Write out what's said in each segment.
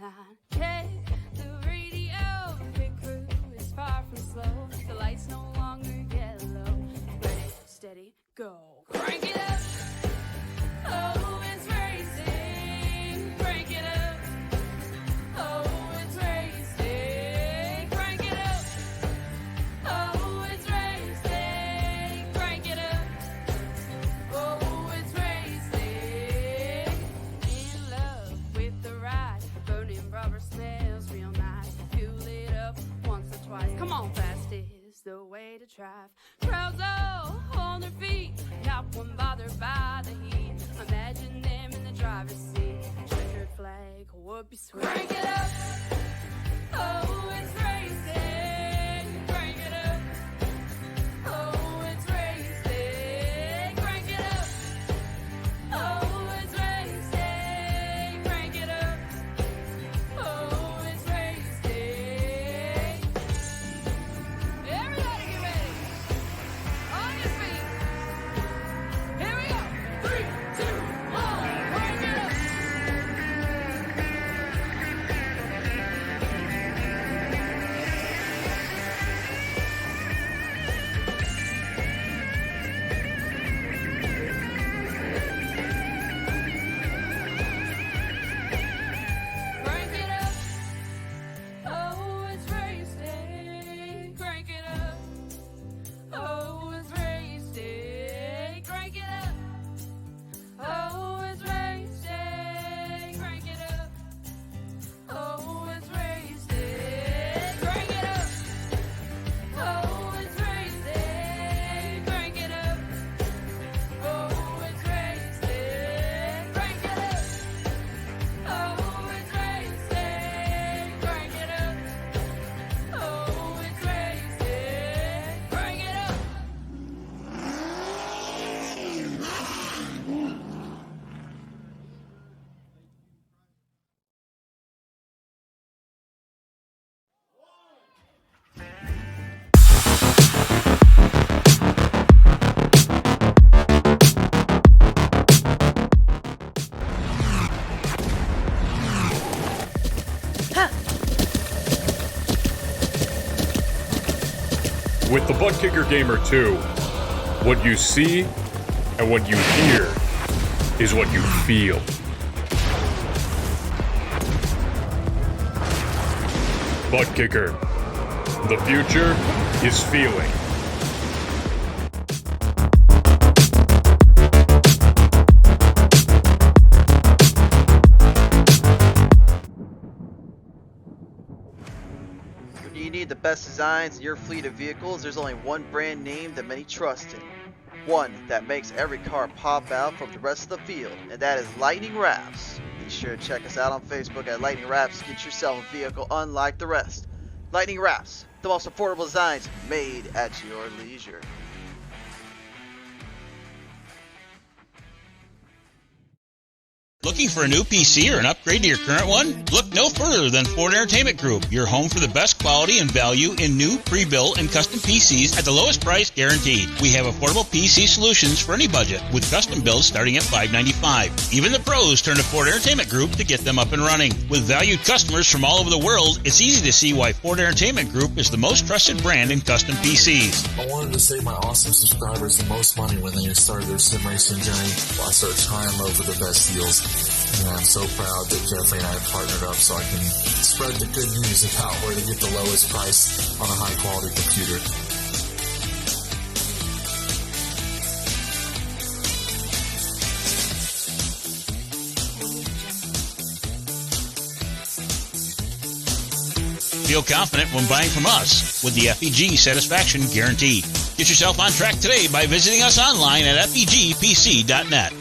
line. Hey, the radio, pit crew is far from slow. The lights no longer yellow. Ready, steady, go. Crank it up. Oh, it's racing. Crank it up. Oh, it's racing. Crank it up. Oh, it's racing. Crank it up. Oh, it's racing. In love with the ride. Burning rubber smells real nice. Fuel it up once or twice. Come on, fast is the way to drive. Crowds all on their feet. Not one bothered by the heat. Imagine them in the driver's seat. Checkered flag would be sweet. Crank it up. Oh, it's racing. Crank it up. Oh, it's racing. Crank it up. Oh, it's racing. Crank it up. Oh, it's racing. Everybody get ready. On your feet. Here we go. 3, 2, 1. Crank it up. Crank it up. Oh, it's racing. Crank it up. Oh, it's racing. Crank it up. Oh, it's racing. Crank it up. Oh, it's racing. Crank it up. Oh, it's racing. Crank it up. Oh, it's racing. Crank it up. Oh, it's racing. Crank it up. Oh, it's racing. Crank it up. With the ButtKicker Gamer 2, what you see and what you hear is what you feel. ButtKicker. The future is feeling. When you need the best designs in your fleet of vehicles, there's only one brand name that many trust in. One that makes every car pop out from the rest of the field, and that is Lightning Wrapz. Be sure to check us out on Facebook at Lightning Wrapz. Get yourself a vehicle unlike the rest. Lightning Wrapz, the most affordable designs made at your leisure. Looking for a new PC or an upgrade to your current one? Look no further than Ford Entertainment Group, your home for the best quality and value in new, pre-built, and custom PCs at the lowest price guaranteed. We have affordable PC solutions for any budget, with custom builds starting at $595. Even the pros turn to Ford Entertainment Group to get them up and running. With valued customers from all over the world, it's easy to see why Ford Entertainment Group is the most trusted brand in custom PCs. I wanted to save my awesome subscribers the most money when they started their sim racing journey. I started trying low for the best deals. And I'm so proud that Jeffrey and I have partnered up so I can spread the good news about where to get the lowest price on a high quality computer. Feel confident when buying from us with the FEG Satisfaction Guarantee. Get yourself on track today by visiting us online at fegpc.net.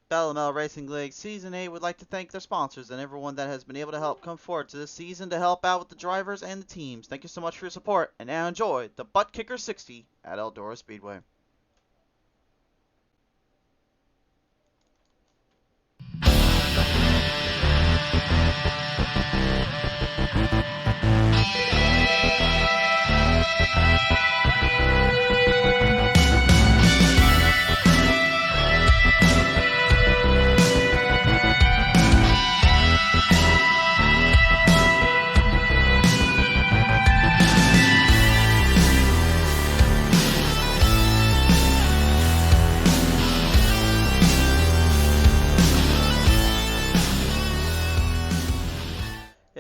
Battle ML Racing League Season 8 would like to thank their sponsors and everyone that has been able to help come forward to this season to help out with the drivers and the teams. Thank you so much for your support, and now enjoy the ButtKicker 60 at Eldora Speedway.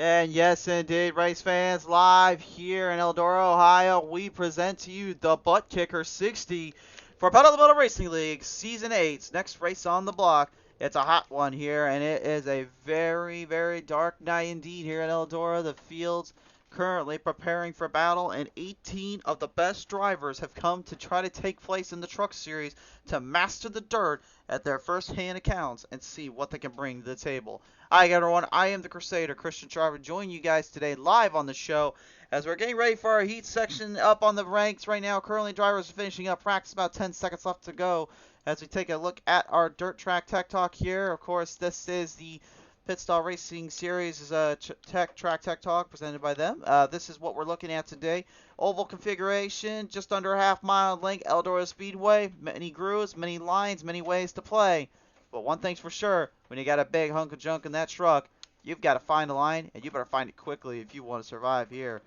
And yes, indeed, race fans, live here in Eldora, Ohio, we present to you the ButtKicker 60 for Battle of the Motor Racing League Season 8's next race on the block. It's a hot one here, and it is a very, very dark night indeed here in Eldora. The fields currently preparing for battle, and 18 of the best drivers have come to try to take place in the Truck Series to master the dirt at their first-hand accounts and see what they can bring to the table. Hi everyone, I am the Crusader, Christian Driver, joining you guys today live on the show as we're getting ready for our heat section up on the ranks right now. Currently drivers are finishing up practice, about 10 seconds left to go as we take a look at our Dirt Track Tech Talk here. Of course, this is the Pit Stall Racing Series is a Tech Talk presented by them. This is what we're looking at today. Oval configuration, just under a half-mile length, Eldora Speedway. Many grooves, many lines, many ways to play. But one thing's for sure, when you got a big hunk of junk in that truck, you've got to find a line, and you better find it quickly if you want to survive here.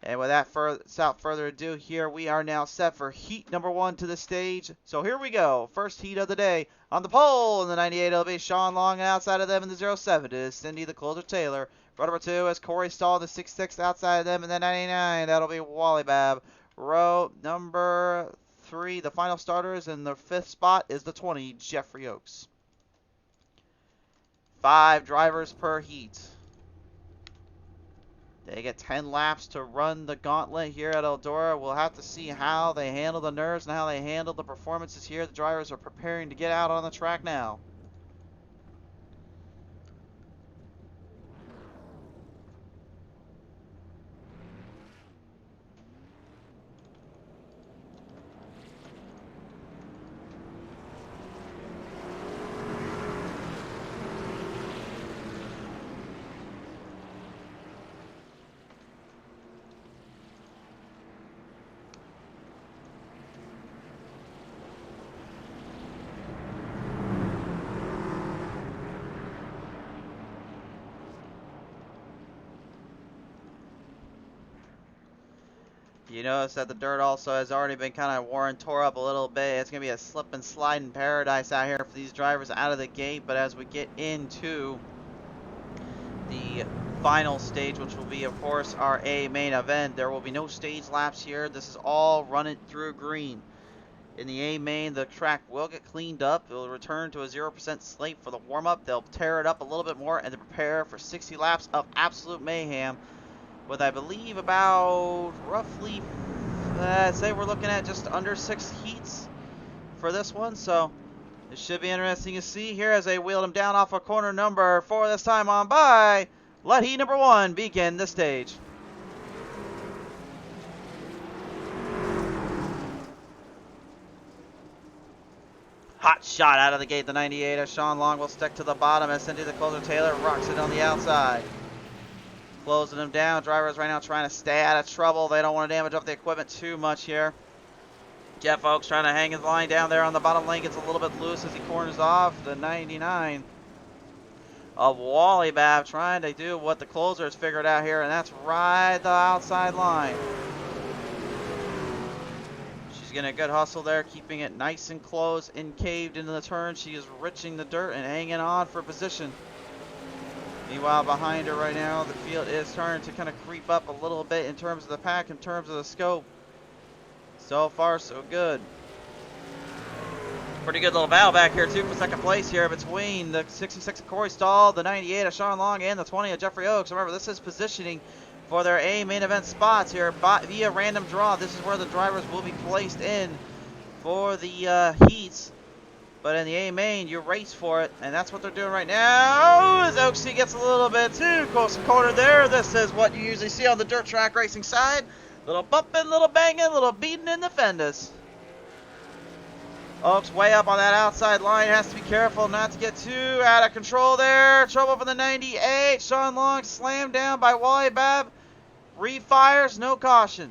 And without further ado, here we are now set for heat number 1 to the stage. So here we go. First heat of the day. On the pole in the 98, it'll be Sean Long, and outside of them in the 07 is Cindy the Closer Taylor. Row number 2 is Corey Stahl, the 66 outside of them in the 99. That'll be Wally Bab. Row number 3, the final starters, in the 5th spot is the 20, Jeffrey Oakes. 5 drivers per heat. They get 10 laps to run the gauntlet here at Eldora. We'll have to see how they handle the nerves and how they handle the performances here. The drivers are preparing to get out on the track now. You notice that the dirt also has already been kind of worn, tore up a little bit. It's going to be a slip and slide in paradise out here for these drivers out of the gate. But as we get into the final stage, which will be, of course, our A main event, there will be no stage laps here. This is all run it through green. In the A main, the track will get cleaned up. It will return to a 0% slate for the warm-up. They'll tear it up a little bit more and to prepare for 60 laps of absolute mayhem. With, I believe, about roughly, I'd say we're looking at just under 6 heats for this one. So it should be interesting to see here as they wheeled him down off of corner number 4 this time on by. Let heat number 1 begin the stage. Hot shot out of the gate, the 98 as Sean Long will stick to the bottom as Cindy the Closer Taylor rocks it on the outside. Closing them down. Drivers right now trying to stay out of trouble. They don't want to damage up the equipment too much here. Jeff Oakes trying to hang his line down there on the bottom lane. Gets a little bit loose as he corners off the 99 of Wally Bab, trying to do what the closer has figured out here, and that's ride the outside line. She's getting a good hustle there, keeping it nice and close and caved into the turn. She is riching the dirt and hanging on for position. Meanwhile, behind her right now, the field is starting to kind of creep up a little bit in terms of the pack, in terms of the scope. So far, so good. Pretty good little battle back here, too, for second place here between the 66 of Corey Stahl, the 98 of Sean Long, and the 20 of Jeffrey Oakes. Remember, this is positioning for their A main event spots here via random draw. This is where the drivers will be placed in for the heats. But in the A main, you race for it, and that's what they're doing right now. As Oaksy gets a little bit too close to corner there. This is what you usually see on the dirt track racing side. Little bumping, little banging, little beating in the fenders. Oakes way up on that outside line. Has to be careful not to get too out of control there. Trouble for the 98. Sean Long slammed down by Wally Bab. Refires, no caution.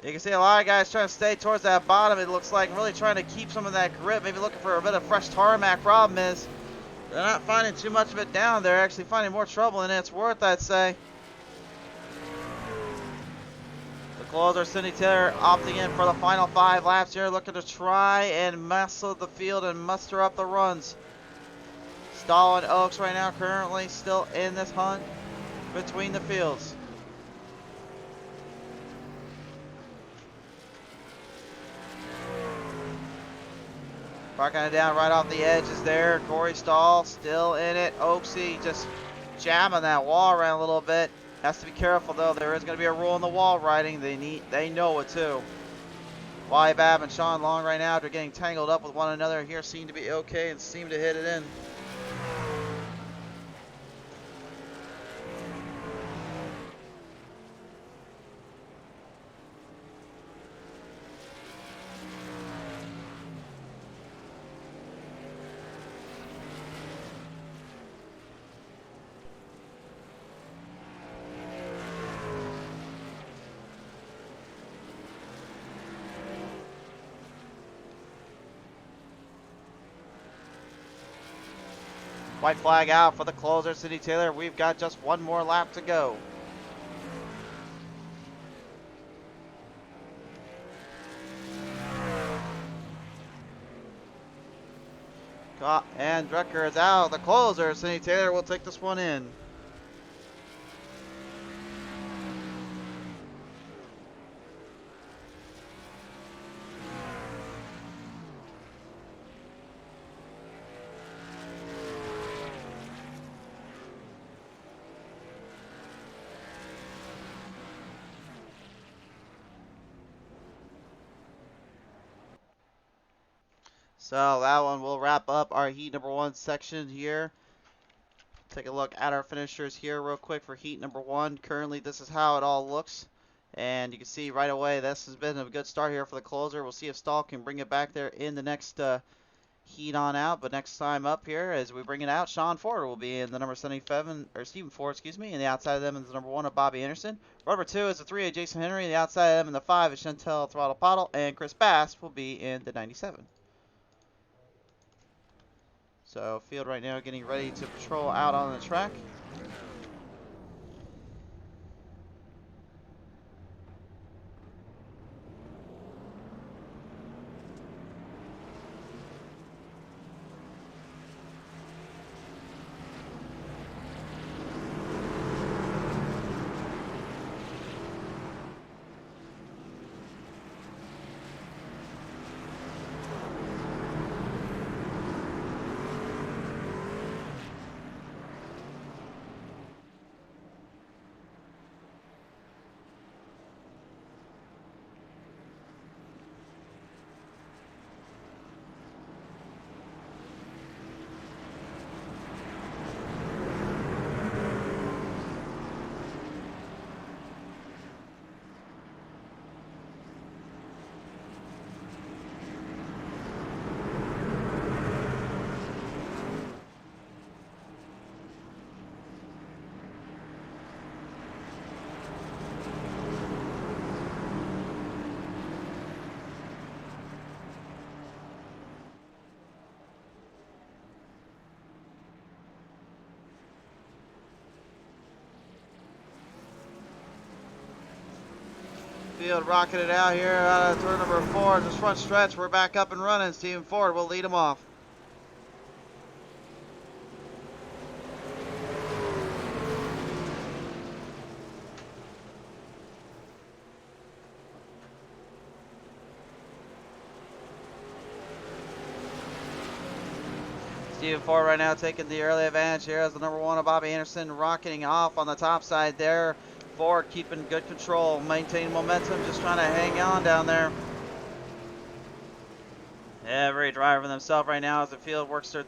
You can see a lot of guys trying to stay towards that bottom. It looks like really trying to keep some of that grip. Maybe looking for a bit of fresh tarmac. Problem is, they're not finding too much of it down there. Actually finding more trouble than it's worth, I'd say. The Closer Cindy Taylor opting in for the final 5 laps here, looking to try and muscle the field and muster up the runs. Stahl and Oaks right now currently still in this hunt between the fields. Parking it down right off the edges there. Corey Stahl still in it. Oaksy just jamming that wall around a little bit. Has to be careful though. There is going to be a rule in the wall riding. They know it too. Wally Babb and Sean Long right now, they're getting tangled up with one another here. Seem to be okay and seem to hit it in. White flag out for the closer, Cindy Taylor. We've got just one more lap to go. And Drucker is out. The closer, Cindy Taylor, will take this one in. So that one will wrap up our heat number 1 section here. Take a look at our finishers here real quick for heat number 1. Currently, this is how it all looks. And you can see right away, this has been a good start here for the closer. We'll see if Stahl can bring it back there in the next heat on out. But next time up here, as we bring it out, Sean Ford will be in the number 77, or Stephen Ford, excuse me. And the outside of them is the number 1 of Bobby Anderson. Number 2 is the 3 of Jason Henry. The outside of them and the 5 is Chantel Throttle Pottle. And Chris Bass will be in the 97. So field right now getting ready to patrol out on the track. Field rocking it out here out of turn number 4. This front stretch, we're back up and running. Stephen Ford will lead them off. Stephen Ford right now taking the early advantage here as the number 1 of Bobby Anderson, rocketing off on the top side there. Ford keeping good control, maintaining momentum, just trying to hang on down there. Every driver themselves right now as the field works it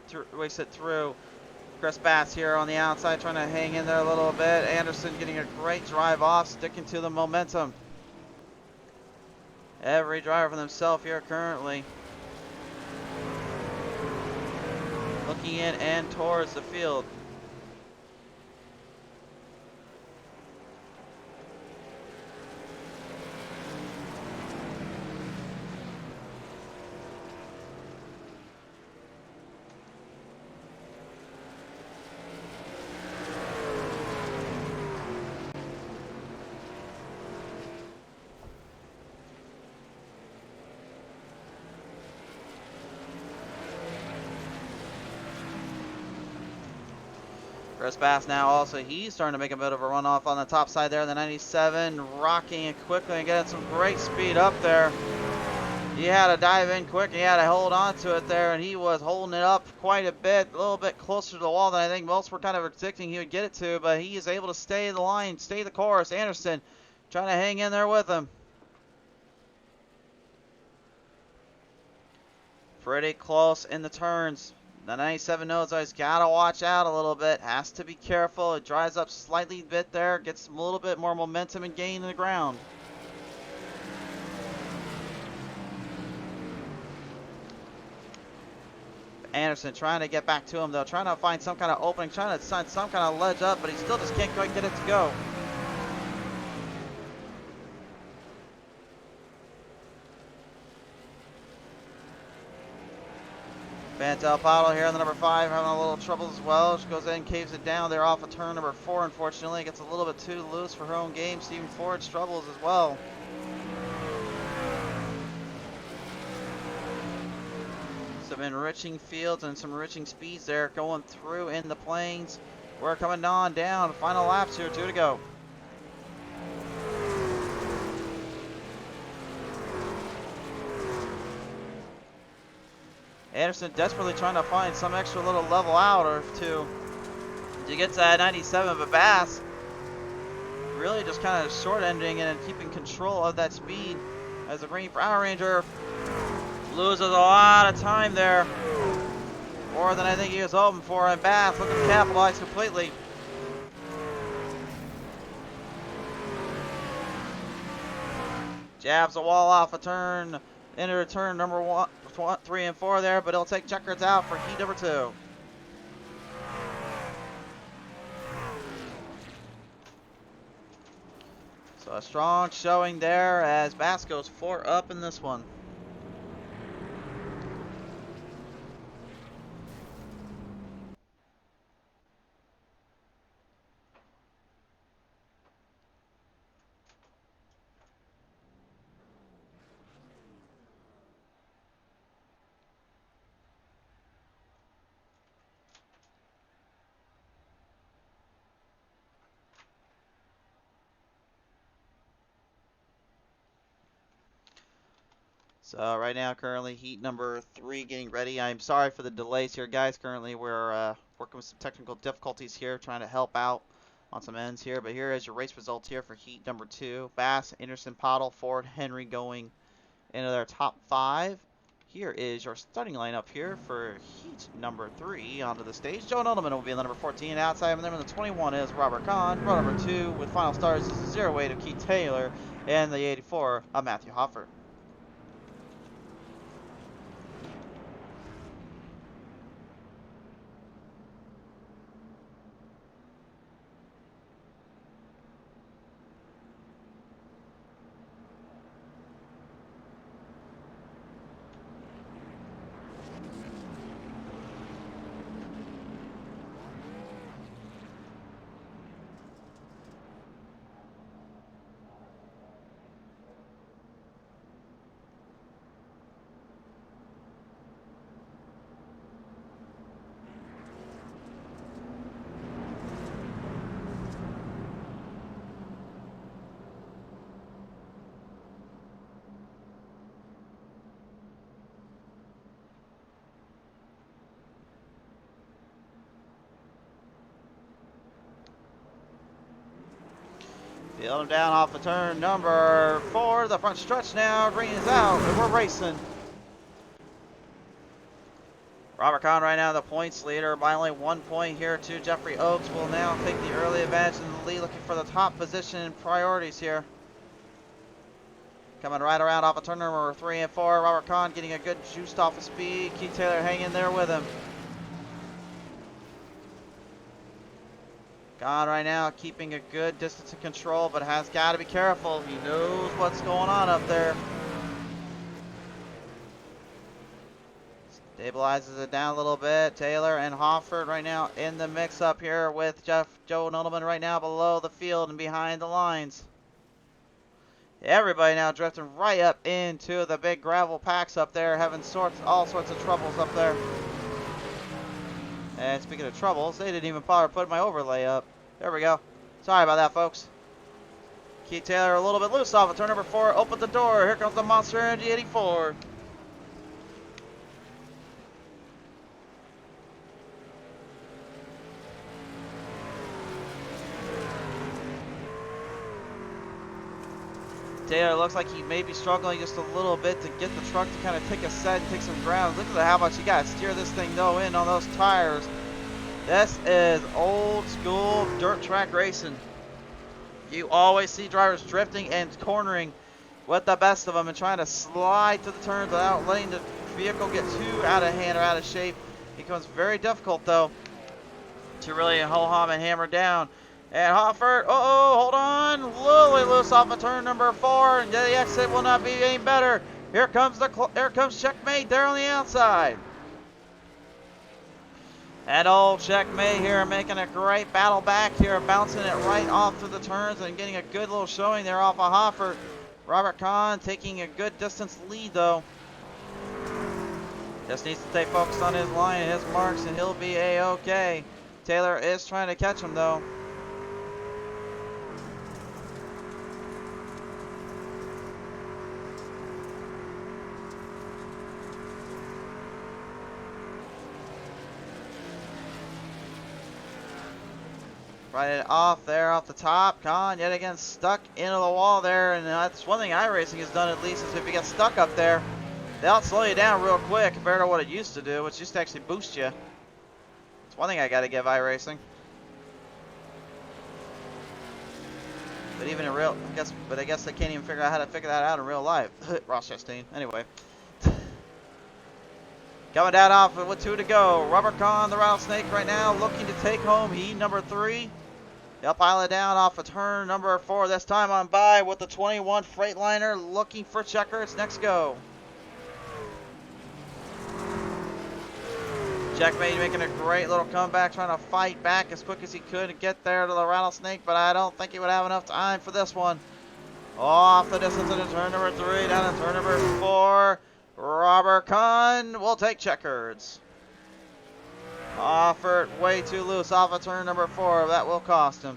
through. Chris Bass here on the outside trying to hang in there a little bit. Anderson getting a great drive off, sticking to the momentum. Every driver themselves here currently looking in and towards the field. Chris Bass now also, he's starting to make a bit of a run off on the top side there. The 97 rocking it quickly and getting some great speed up there. He had to dive in quick, and he had to hold on to it there, and he was holding it up quite a bit, a little bit closer to the wall than I think most were kind of predicting he would get it to, but he is able to stay the line, stay the course. Anderson trying to hang in there with him. Pretty close in the turns. The 97 knows he's got to watch out a little bit, has to be careful. It dries up slightly a bit there, gets a little bit more momentum and gain in the ground. Anderson trying to get back to him though, trying to find some kind of opening, trying to find some kind of ledge up, but he still just can't quite get it to go. Bantel Paddle here on the number 5 having a little trouble as well. She goes in, caves it down. They're off of turn number 4, unfortunately. Gets a little bit too loose for her own game. Stephen Ford struggles as well. Some enriching fields and some enriching speeds there going through in the plains. We're coming on down. Final laps here, 2 to go. Anderson desperately trying to find some extra little level out or two to get to that 97, but Bass really just kind of short ending and keeping control of that speed as the Green Power Ranger loses a lot of time there. More than I think he was hoping for, and Bass looking to capitalize completely. Jabs the wall off a turn, into turn number 1, 3 and 4 there, but he'll take checkers out for heat number 2. So a strong showing there as Bass goes 4 up in this one. So right now, currently heat number 3 getting ready. I'm sorry for the delays here, guys. Currently we're working with some technical difficulties here, trying to help out on some ends here. But here is your race results here for heat number 2. Bass, Anderson, Pottle, Ford, Henry going into their top 5. Here is your starting lineup here for heat number 3 onto the stage. Joe Nodelman will be in the number 14. Outside of them in the 21 is Robert Kahn. Row number 2 with final stars is the 08 of Keith Taylor and the 84 of Matthew Hoffer. Feel him down off the turn number 4. The front stretch now. Green is out, and we're racing. Robert Kahn right now the points leader by only 1 point here too. Jeffrey Oakes will now take the early advantage in the lead, looking for the top position and priorities here. Coming right around off of turn number 3 and 4. Robert Kahn getting a good juiced off of speed. Keith Taylor hanging there with him. Kahn right now keeping a good distance of control, but has got to be careful. He knows what's going on up there. Stabilizes it down a little bit. Taylor and Hofford right now in the mix up here with Joe Nodelman right now below the field and behind the lines. Everybody now drifting right up into the big gravel packs up there, having all sorts of troubles up there. And speaking of troubles, they didn't even bother putting my overlay up. There we go. Sorry about that, folks. Keith Taylor a little bit loose off of turn number 4. Open the door. Here comes the Monster Energy 84. Taylor looks like he may be struggling just a little bit to get the truck to kind of take a set and take some ground. Look at how much you got to steer this thing though in on those tires. This is old school dirt track racing. You always see drivers drifting and cornering with the best of them and trying to slide to the turns without letting the vehicle get too out of hand or out of shape. It becomes very difficult though to really ho-hum and hammer down. And Hoffert, hold on, literally loose off of turn number 4, and the exit will not be any better. Here comes Checkmate there on the outside. And old Checkmate here making a great battle back here, bouncing it right off through the turns and getting a good little showing there off of Hoffert. Robert Kahn taking a good distance lead though. Just needs to stay focused on his line and his marks and he'll be a-okay. Taylor is trying to catch him though. Right off there, off the top. Kahn yet again stuck into the wall there, and that's one thing iRacing has done at least is if you get stuck up there, they'll slow you down real quick compared to what it used to do, which used to actually boost you. It's one thing I got to give iRacing. But even in real, I guess they can't even figure out how to figure that out in real life. Ross Chastain. Anyway. Coming down off with 2 to go. Robert Kahn, the Rattlesnake right now, looking to take home heat number 3. They'll pile it down off of turn number 4. This time on by with the 21 Freightliner looking for checkers. Next go. Checkmate making a great little comeback, trying to fight back as quick as he could and get there to the Rattlesnake, but I don't think he would have enough time for this one. Off the distance into turn number 3, down to turn number 4. Robert Kahn will take checkers. Offered way too loose off of turn number 4. That will cost him.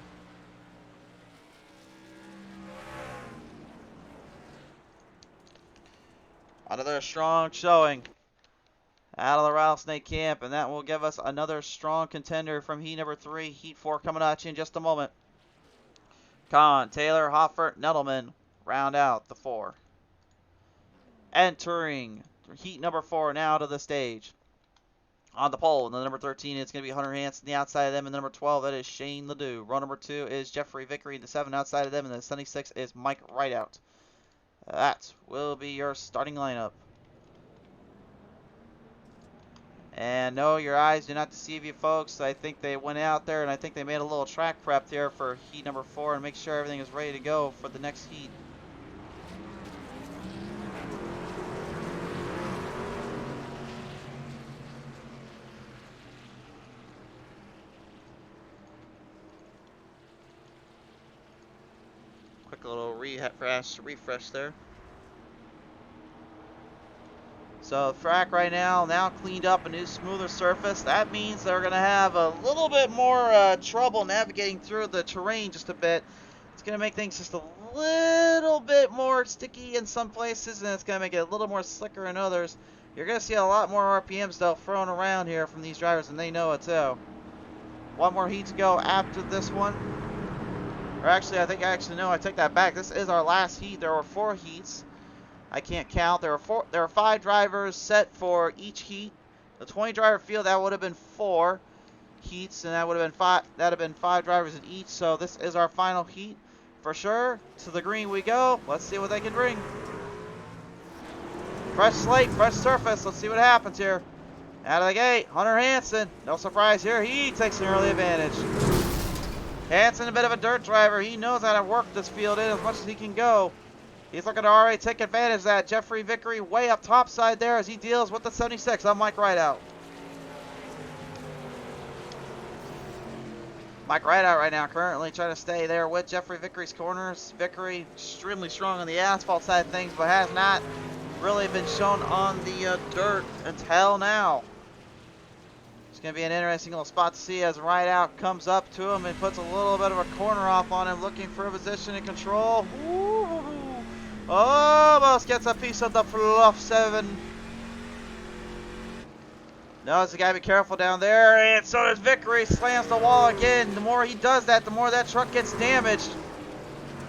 Another strong showing out of the Rattlesnake camp, and that will give us another strong contender from heat number 3. Heat 4 coming at you in just a moment. Kahn, Taylor, Hoffert, Nettleman round out the 4. Entering heat number 4 now to the stage. On the pole, and the number 13 is going to be Hunter Hansen, the outside of them, and the number 12, that is Shane Ledoux. Row number 2 is Jeffrey Vickery, the 7 outside of them, and the 76 is Mike Rideout. That will be your starting lineup. And no, your eyes do not deceive you, folks. I think they went out there, and I think they made a little track prep there for heat number 4 and make sure everything is ready to go for the next heat. Quick little refresh there. So track right now cleaned up, a new smoother surface. That means they're going to have a little bit more trouble navigating through the terrain just a bit. It's going to make things just a little bit more sticky in some places, and it's going to make it a little more slicker in others. You're going to see a lot more RPMs though thrown around here from these drivers, and they know it too. One more heat to go after this one. Or actually, I take that back. This is our last heat. There were 4 heats. I can't count. There are 5 drivers set for each heat. The 20 driver field, that would have been 4 heats, and that would have been 5. That'd have been 5 drivers in each. So this is our final heat for sure. To the green we go. Let's see what they can bring. Fresh slate, fresh surface. Let's see what happens here. Out of the gate, Hunter Hansen. No surprise here. He takes an early advantage. Hansen, a bit of a dirt driver. He knows how to work this field in as much as he can go. He's looking to already take advantage of that. Jeffrey Vickery way up top side there as he deals with the 76 on Mike Rideout. Mike Rideout right now currently trying to stay there with Jeffrey Vickery's corners. Vickery extremely strong on the asphalt side of things, but has not really been shown on the dirt until now. It's going to be an interesting little spot to see as Rideout comes up to him and puts a little bit of a corner off on him, looking for a position and control. Ooh. Almost gets a piece of the fluff 7. No, he's got to be careful down there, and so does Vickery. Slams the wall again. The more he does that, the more that truck gets damaged.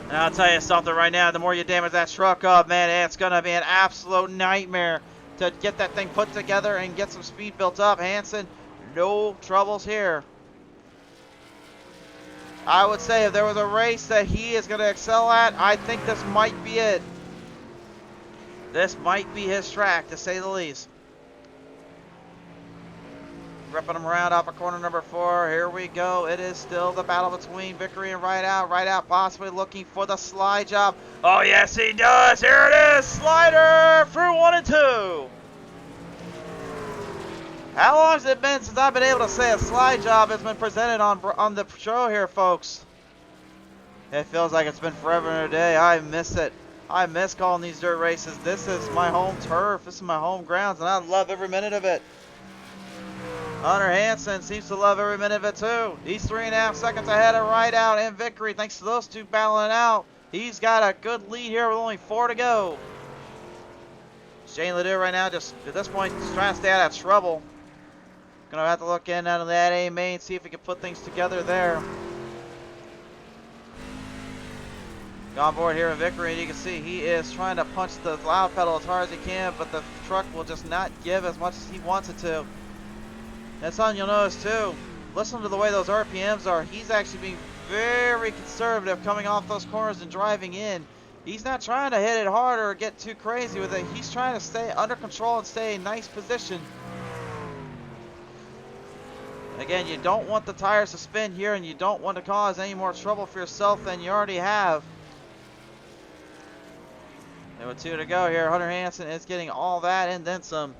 And I'll tell you something right now, the more you damage that truck up, man, it's going to be an absolute nightmare to get that thing put together and get some speed built up. Hansen, no troubles here. I would say if there was a race that he is going to excel at, I think this might be it. This might be his track, to say the least. Ripping him around off of corner number 4. Here we go. It is still the battle between Vickery and Rideout. Rideout possibly looking for the slide job. Oh, yes, he does. Here it is. Slider through 1 and 2. How long has it been since I've been able to say a slide job has been presented on the show here, folks? It feels like it's been forever and a day. I miss it. I miss calling these dirt races. This is my home turf. This is my home grounds, and I love every minute of it. Hunter Hansen seems to love every minute of it too. He's 3.5 seconds ahead of Rideout and Vickery. Thanks to those two battling out, he's got a good lead here with only 4 to go. Shane Ledoux right now, just at this point, just trying to stay out of trouble. Gonna have to look in out of that A main, see if we can put things together there. On board here with Vickery, and you can see he is trying to punch the loud pedal as hard as he can, but the truck will just not give as much as he wants it to. That's something you'll notice too. Listen to the way those RPMs are. He's actually being very conservative coming off those corners and driving in. He's not trying to hit it hard or get too crazy with it. He's trying to stay under control and stay in nice position. Again, you don't want the tires to spin here, and you don't want to cause any more trouble for yourself than you already have. And with 2 to go here, Hunter Hansen is getting all that and then some.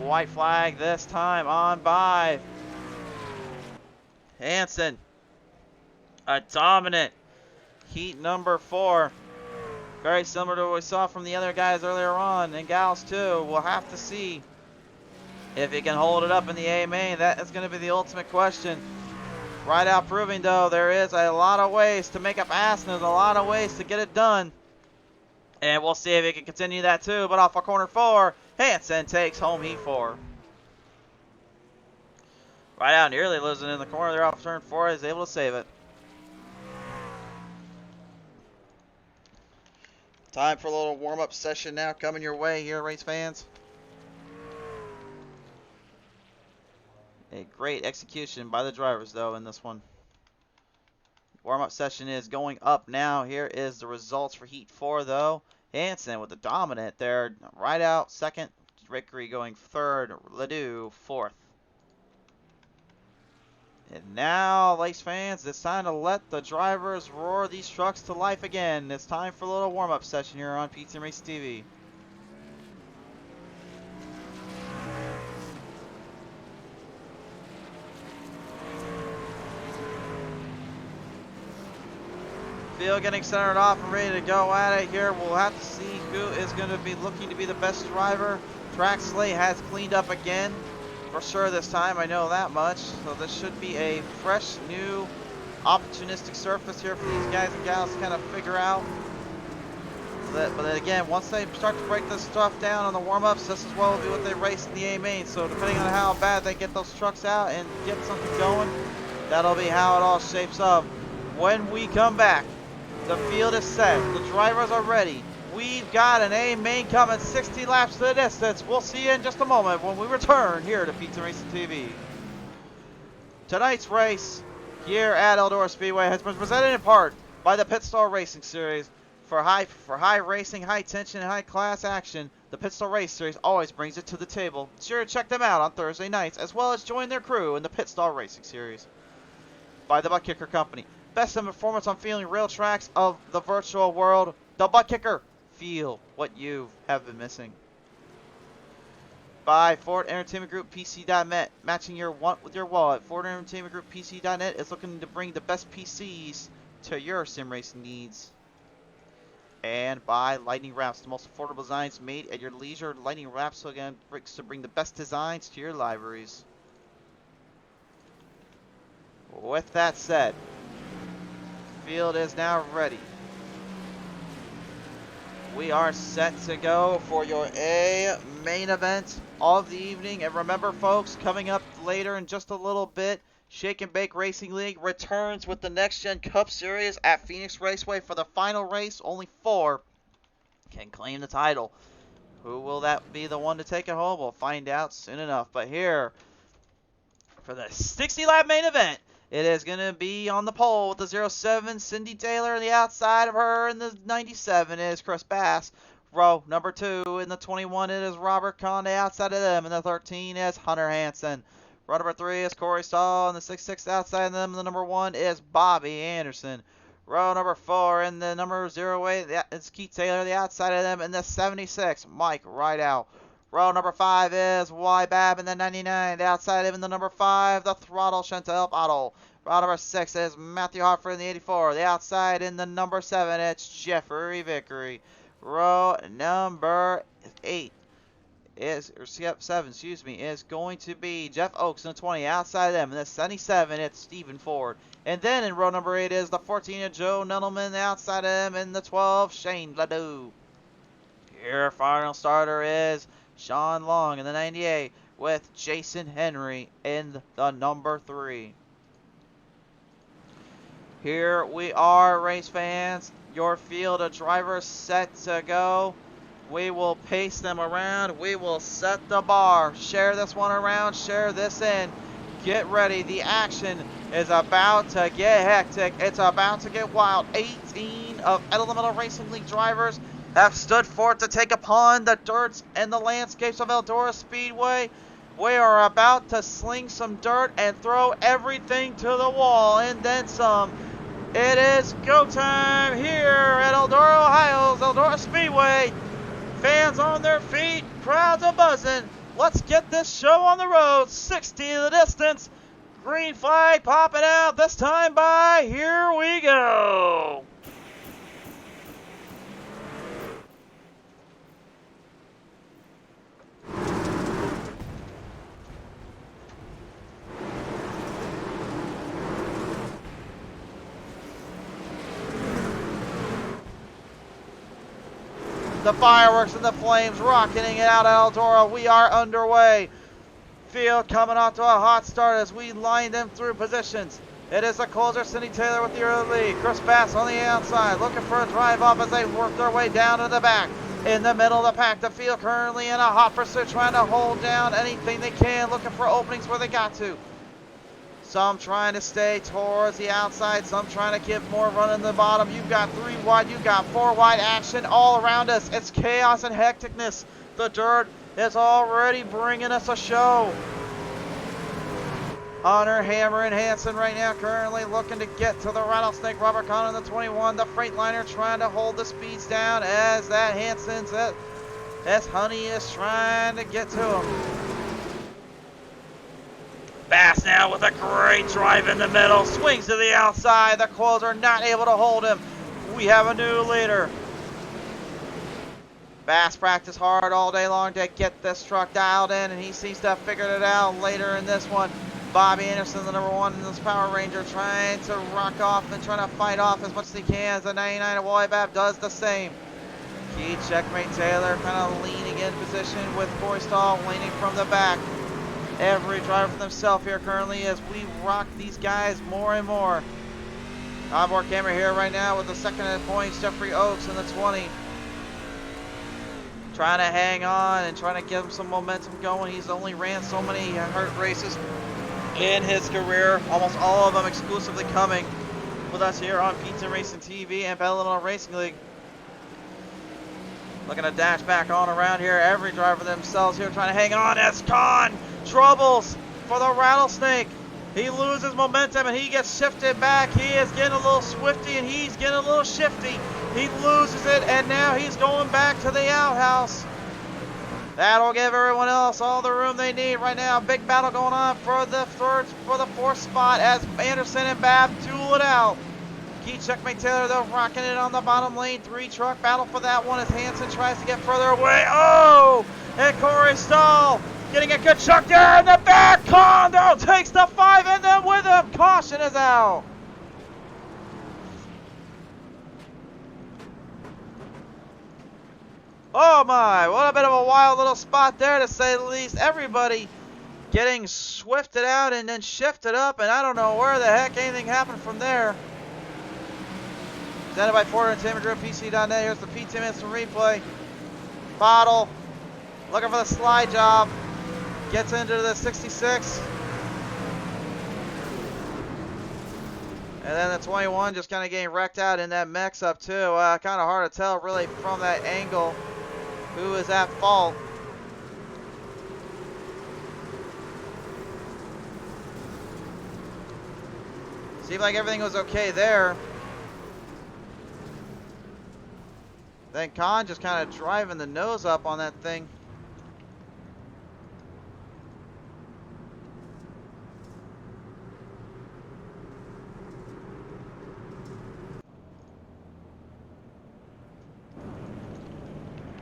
White flag this time on by Hansen. A dominant heat number 4. Very similar to what we saw from the other guys earlier on, and gals too. We'll have to see if he can hold it up in the A main. That is going to be the ultimate question. Rideout proving, though, there is a lot of ways to make up ass, and there's a lot of ways to get it done. And we'll see if he can continue that too. But off of corner 4, Hansen takes home heat 4. Rideout nearly losing in the corner there off turn 4, is able to save it. Time for a little warm-up session now coming your way here, race fans. A great execution by the drivers, though, in this one. Warm-up session is going up now. Here is the results for Heat 4, though. Hansen with the dominant there. Rideout second. Vickery going third. Ledoux fourth. And now, race fans, it's time to let the drivers roar these trucks to life again. It's time for a little warm-up session here on PT Race TV. Field getting centered off and ready to go at it here. We'll have to see who is going to be looking to be the best driver. Track slate has cleaned up again for sure this time. I know that much. So this should be a fresh, new, opportunistic surface here for these guys and gals to kind of figure out. But then again, once they start to break this stuff down on the warm-ups, this is what will be what they race in the A main. So depending on how bad they get those trucks out and get something going, that'll be how it all shapes up. When we come back, the field is set. The drivers are ready. We've got an A main coming 60 laps to the distance. We'll see you in just a moment when we return here to PT Racing TV. Tonight's race here at Eldora Speedway has been presented in part by the Pit Stall Racing Series. For high racing, high tension, and high class action, the Pit Stall Race Series always brings it to the table. Be sure to check them out on Thursday nights, as well as join their crew in the Pit Stall Racing Series. By the ButtKicker Company. Best in performance on feeling real tracks of the virtual world. The ButtKicker. Feel what you have been missing. By Ford Entertainment Group PC.net. Matching your want with your wallet. Ford Entertainment Group PC.net is looking to bring the best PCs to your sim racing needs. and by Lightning Wrapz, the most affordable designs made at your leisure. Lightning Wrapz again brings to bring the best designs to your libraries. With that said, field is now ready. We are set to go for your main event of the evening. And remember, folks, coming up later in just a little bit, Shake and Bake Racing League returns with the Next Gen Cup Series at Phoenix Raceway for the final race. Only 4 can claim the title. Who will that be the one to take it home? We'll find out soon enough. But here, for the 60-lap main event, it is going to be on the pole with the 07, Cindy Taylor. On the outside of her in the 97 is Chris Bass. Row number 2 in the 21, it is Robert Conde. Outside of them in the 13 is Hunter Hansen. Row number 3 is Corey Stahl. In the 6-6 outside of them, the number 1 is Bobby Anderson. Row number 4 in the number 08, it's Keith Taylor. The outside of them in the 76, Mike Rideout. Row number 5 is Y Bab in the 99. The outside of him in the number 5, the Throttle Chantel Bottle. Row number 6 is Matthew Hoffer in the 84. The outside in the number 7, it's Jeffrey Vickery. Row number 8 is, or 7, excuse me, is going to be Jeff Oakes in the 20. Outside of them in the 77, it's Stephen Ford. And then in row number 8 is the 14 Joe Nuttleman. The outside of him in the 12, Shane Ledoux. Your final starter is Sean Long in the 98 with Jason Henry in the number 3. Here we are, race fans. Your field of drivers set to go. We will pace them around. We will set the bar. Share this one around. Share this in. Get ready. The action is about to get hectic. It's about to get wild. 18 of Elemental Racing League drivers have stood forth to take upon the dirts and the landscapes of Eldora Speedway. We are about to sling some dirt and throw everything to the wall and then some. It is go time here at Eldora, Ohio's Eldora Speedway. Fans on their feet, crowds are buzzing. Let's get this show on the road. 60 to the distance. Green flag popping out this time by. Here we go. The fireworks and the flames rocketing it out of Eldora. We are underway. Field coming off to a hot start as we line them through positions. It is the closer, Cindy Taylor, with the early lead. Chris Bass on the outside, looking for a drive up as they work their way down to the back. In the middle of the pack, the field currently in a hot pursuit, trying to hold down anything they can, looking for openings where they got to. Some trying to stay towards the outside, some trying to get more run in the bottom. You've got 3 wide, you've got 4 wide action all around us. It's chaos and hecticness. The dirt is already bringing us a show. Hunter, Hammer, and Hansen right now currently looking to get to the Rattlesnake. Robert Conn in the 21. The Freightliner trying to hold the speeds down as that Hansen's as Honey is trying to get to him. Bass now with a great drive in the middle. Swings to the outside. The closer not able to hold him. We have a new leader. Bass practiced hard all day long to get this truck dialed in, and he seems to have figured it out later in this one. Bobby Anderson, the number 1 in this Power Ranger, trying to rock off and trying to fight off as much as he can as the 99 of Wallybab does the same. Key checkmate Taylor kind of leaning in position with Corey Stahl leaning from the back. Every driver for themselves here currently as we rock these guys more and more. Onboard camera here right now with the second at points, Jeffrey Oakes in the 20. Trying to hang on and trying to give him some momentum going. He's only ran so many hurt races in his career, almost all of them exclusively coming with us here on Pizza Racing TV and Elemental Racing League. Looking to dash back on around here. Every driver themselves here trying to hang on as Khan troubles for the Rattlesnake. He loses momentum and he gets shifted back. He is getting a little swifty and he's getting a little shifty. He loses it and now he's going back to the outhouse. That'll give everyone else all the room they need right now. Big battle going on for the 4th spot as Anderson and Babb duel it out. Ski Checkmate Taylor, though, rocking it on the bottom lane. 3 truck battle for that one as Hansen tries to get further away. Oh! And Corey Stahl getting a good chuck there in the back. Kondo takes the 5 and then with him. Caution is out. Oh my, what a bit of a wild little spot there to say the least. Everybody getting swifted out and then shifted up, and I don't know where the heck anything happened from there. Presented by Ford Entertainment Group, PC.net. Here's the P2 instant replay. Bottle, looking for the slide job. Gets into the 66. And then the 21 just kind of getting wrecked out in that mix up too. Kind of hard to tell really from that angle who is at fault. Seemed like everything was okay there. Then Khan just kind of driving the nose up on that thing.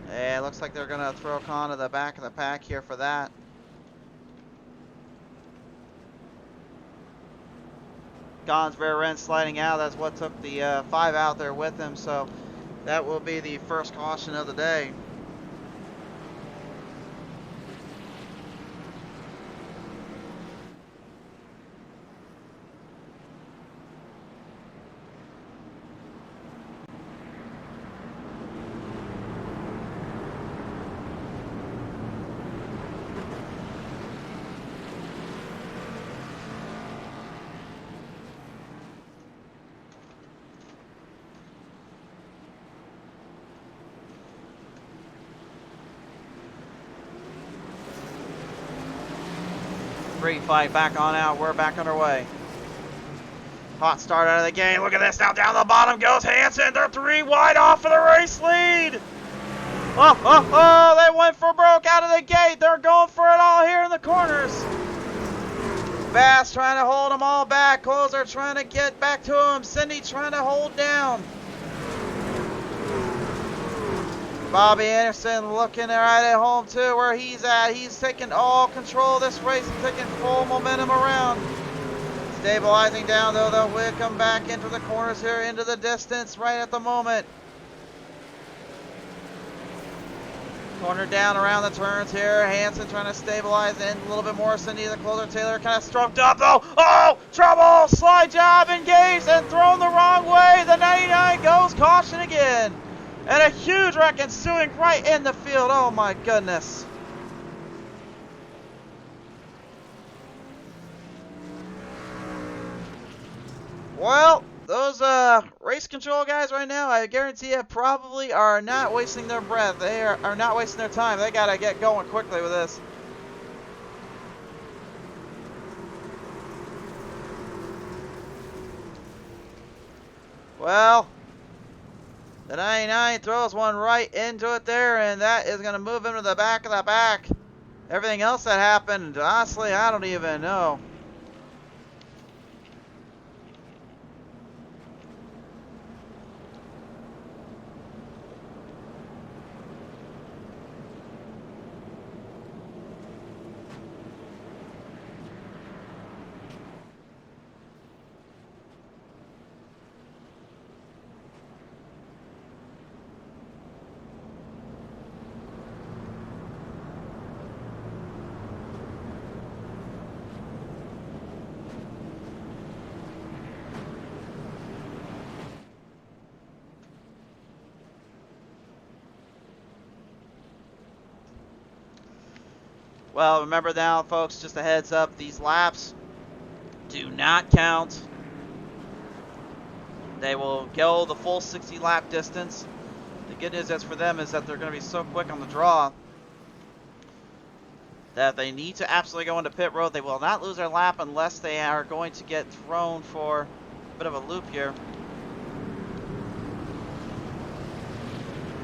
Yeah, it looks like they're gonna throw Khan to the back of the pack here for that. Khan's rear end sliding out. That's what took the 5 out there with him. So that will be the first caution of the day. Great fight back on out. We're back underway. Hot start out of the game. Look at this. Now down the bottom goes Hansen. They're 3 wide off of the race lead. Oh, they went for broke out of the gate. They're going for it all here in the corners. Bass trying to hold them all back. Closer trying to get back to him. Cindy trying to hold down. Bobby Anderson looking right at home too, where he's at. He's taking all control of this race and taking full momentum around. Stabilizing down though, they'll come back into the corners here, into the distance right at the moment. Corner down around the turns here. Hansen trying to stabilize in a little bit more. Cindy the closer. Taylor kind of stroked up though. Oh, trouble! Slide job engaged and thrown the wrong way. The 99 goes caution again. And a huge wreck ensuing right in the field. Oh my goodness. Well, those race control guys right now, I guarantee you, probably are not wasting their breath. They are not wasting their time. They gotta get going quickly with this. Well, the 99 throws one right into it there, and that is going to move him to the back of the pack. Everything else that happened, honestly, I don't even know. Well, remember now, folks, just a heads up, these laps do not count. They will go the full 60 lap distance. The good news is for them is that they're going to be so quick on the draw that they need to absolutely go into pit road. They will not lose their lap unless they are going to get thrown for a bit of a loop here.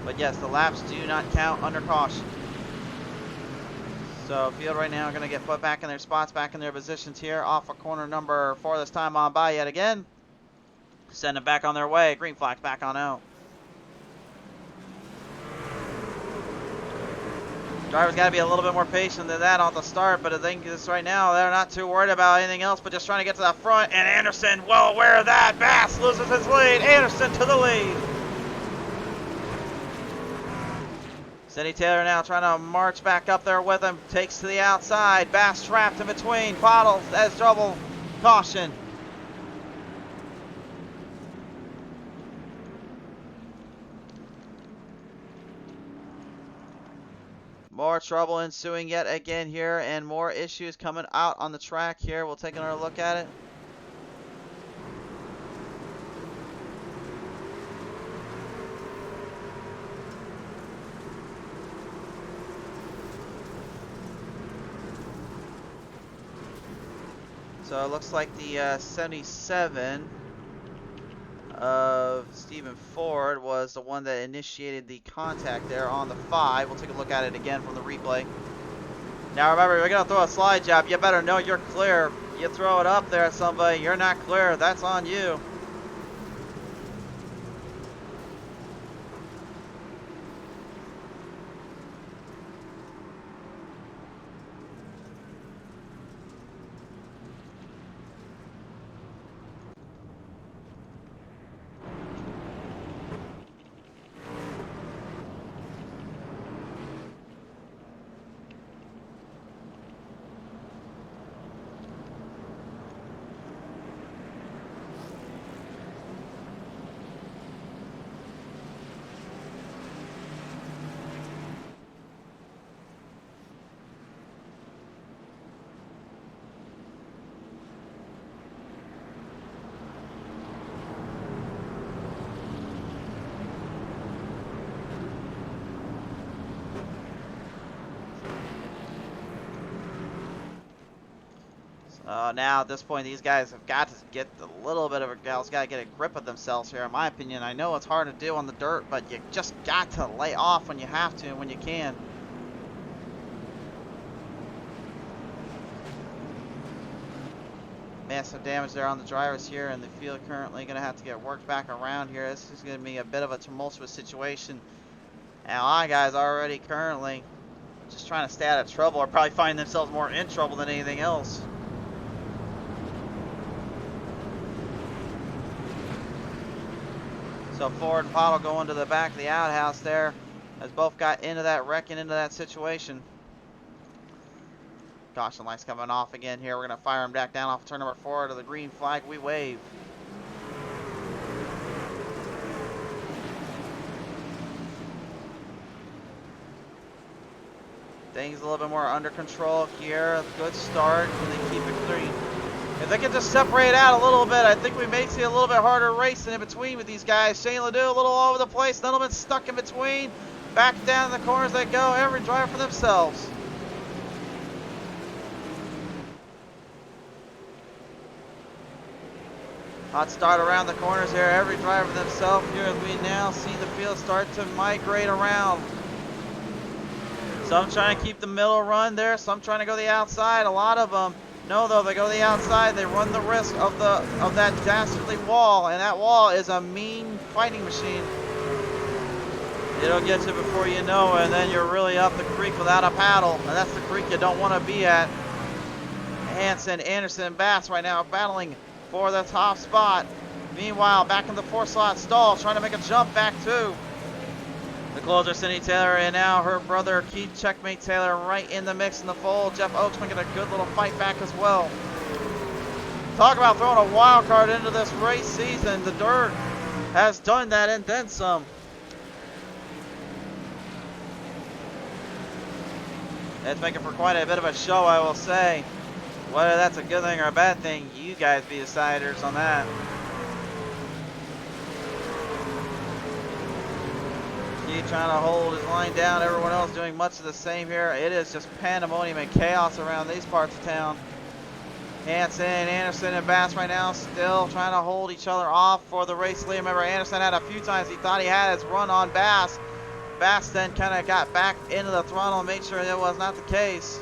But yes, the laps do not count under caution. So field right now are going to get put back in their spots, back in their positions here. Off of corner number 4 this time on by yet again. Send them back on their way. Green flag back on out. Drivers got to be a little bit more patient than that on the start, but I think this right now, they're not too worried about anything else, but just trying to get to the front. And Anderson, well aware of that. Bass loses his lead. Anderson to the lead. Cindy Taylor now trying to march back up there with him. Takes to the outside. Bass trapped in between. Bottles as trouble. Caution. More trouble ensuing yet again here, and more issues coming out on the track here. We'll take another look at it. So it looks like the 77 of Stephen Ford was the one that initiated the contact there on the 5. We'll take a look at it again from the replay. Now remember, you're going to throw a slide job. You better know you're clear. You throw it up there at somebody, you're not clear. That's on you. Now at this point, these guys have got to get a little bit of a got to get a grip of themselves here. In my opinion, I know it's hard to do on the dirt, but you just got to lay off when you have to and when you can. Massive damage there on the drivers here, and the field currently going to have to get worked back around here. This is going to be a bit of a tumultuous situation. And a lot of guys already currently just trying to stay out of trouble, or probably find themselves more in trouble than anything else. So Ford and Pottle going to the back of the outhouse there, as both got into that wreck and into that situation. Caution lights coming off again here. We're going to fire them back down off turn number 4 to the green flag. We wave. Things a little bit more under control here. Good start. Can they keep it clean? If they can just separate out a little bit, I think we may see a little bit harder racing in between with these guys. Shane Ledoux a little all over the place. None of them stuck in between. Back down the corners they go. Every driver for themselves. Hot start around the corners here. Every driver for themselves here as we now see the field start to migrate around. Some trying to keep the middle run there. Some trying to go the outside. A lot of them. No, though, they go to the outside, they run the risk of that dastardly wall, and that wall is a mean fighting machine. It'll get you before you know it, and then you're really up the creek without a paddle, and that's the creek you don't want to be at. Hanson, Anderson, and Bass right now battling for the top spot. Meanwhile, back in the 4 slot stall, trying to make a jump back too. The closer, Cindy Taylor, and now her brother, Keith Checkmate Taylor, right in the mix in the fold. Jeff Oakes making a good little fight back as well. Talk about throwing a wild card into this race season. The dirt has done that and then some. It's making for quite a bit of a show, I will say. Whether that's a good thing or a bad thing, you guys be deciders on that. Trying to hold his line down. Everyone else doing much of the same here. It is just pandemonium and chaos around these parts of town. Hanson, Anderson, and Bass right now still trying to hold each other off for the race lead. Remember, Anderson had a few times he thought he had his run on Bass. Bass then kind of got back into the throttle and made sure that was not the case.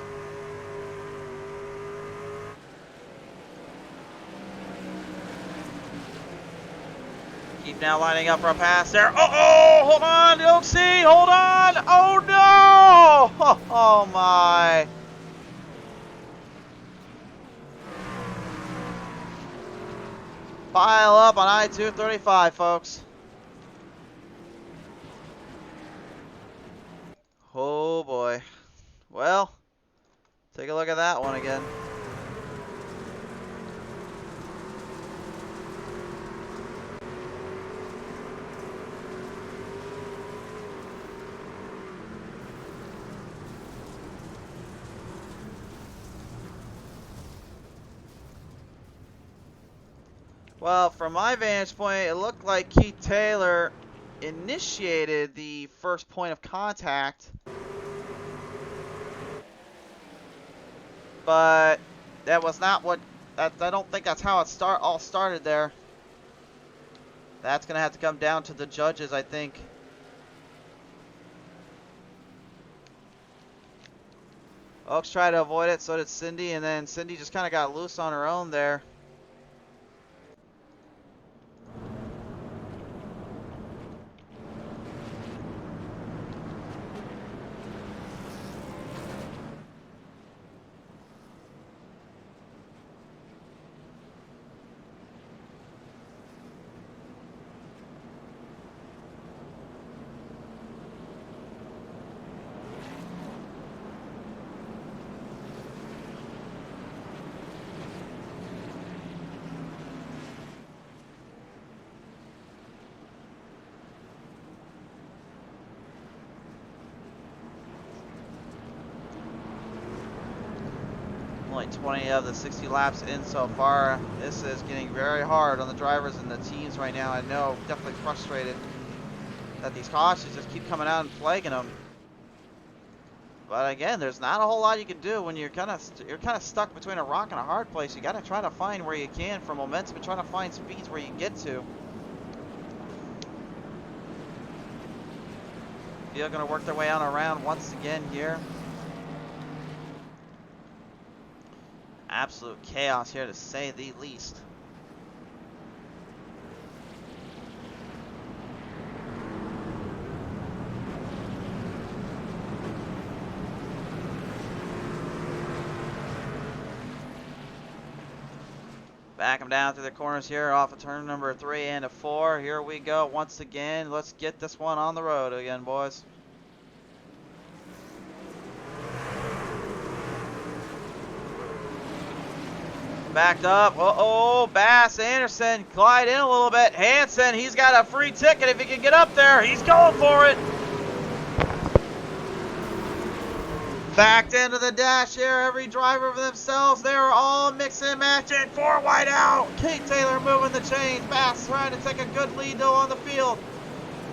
Keep now lining up for a pass there. Uh-oh! Hold on, Oaksy! Hold on! Oh, no! Oh, my. Pile up on I-235, folks. Oh, boy. Well, take a look at that one again. Well, from my vantage point, it looked like Keith Taylor initiated the first point of contact. But that was not what... I don't think that's how it all started there. That's going to have to come down to the judges, I think. Oaks tried to avoid it, so did Cindy, and then Cindy just kind of got loose on her own there. Only 20 of the 60 laps in so far. This is getting very hard on the drivers and the teams right now. I know, definitely frustrated that these cautions just keep coming out and plaguing them. But again, there's not a whole lot you can do when you're kind of stuck between a rock and a hard place. You got to try to find where you can for momentum and try to find speeds where you can get to. Field going to work their way on around once again here. Absolute chaos here, to say the least. Back them down through the corners here off of turn number 3 and 4. Here we go once again. Let's get this one on the road again, boys. Backed up. Uh-oh, Bass, Anderson, glide in a little bit. Hansen, he's got a free ticket if he can get up there. He's going for it. Backed into the dash here. Every driver for themselves. They are all mixing and matching. 4 wide out. Keith Taylor moving the chains. Bass trying to take a good lead though on the field.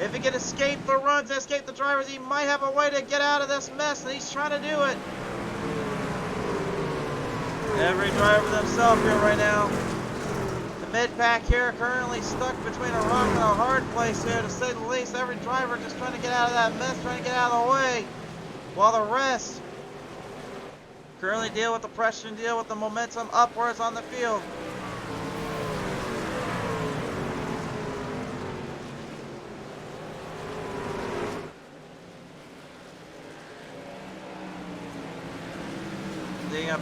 If he can escape the runs, escape the drivers, he might have a way to get out of this mess, and he's trying to do it. Every driver themselves here right now. The mid-pack here currently stuck between a rock and a hard place here, to say the least. Every driver just trying to get out of that mess, trying to get out of the way, while the rest currently deal with the pressure and deal with the momentum upwards on the field.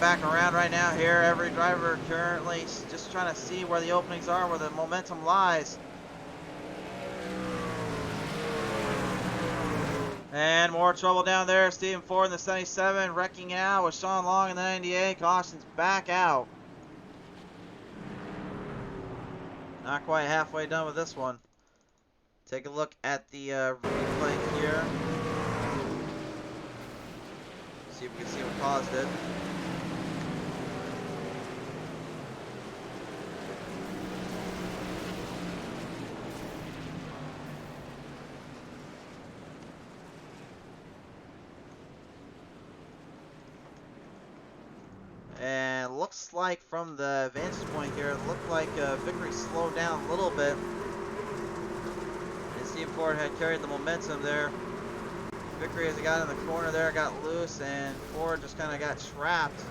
Back around right now here. Every driver currently just trying to see where the openings are, where the momentum lies. And more trouble down there. Stephen Ford in the 77 wrecking out with Sean Long in the 98. Caution's back out. Not quite halfway done with this one. Take a look at the replay here. See if we can see what caused it. And looks like from the vantage point here, it looked like Vickery slowed down a little bit. And Steve Ford had carried the momentum there. Vickery, as he got in the corner there, got loose, and Ford just kind of got trapped.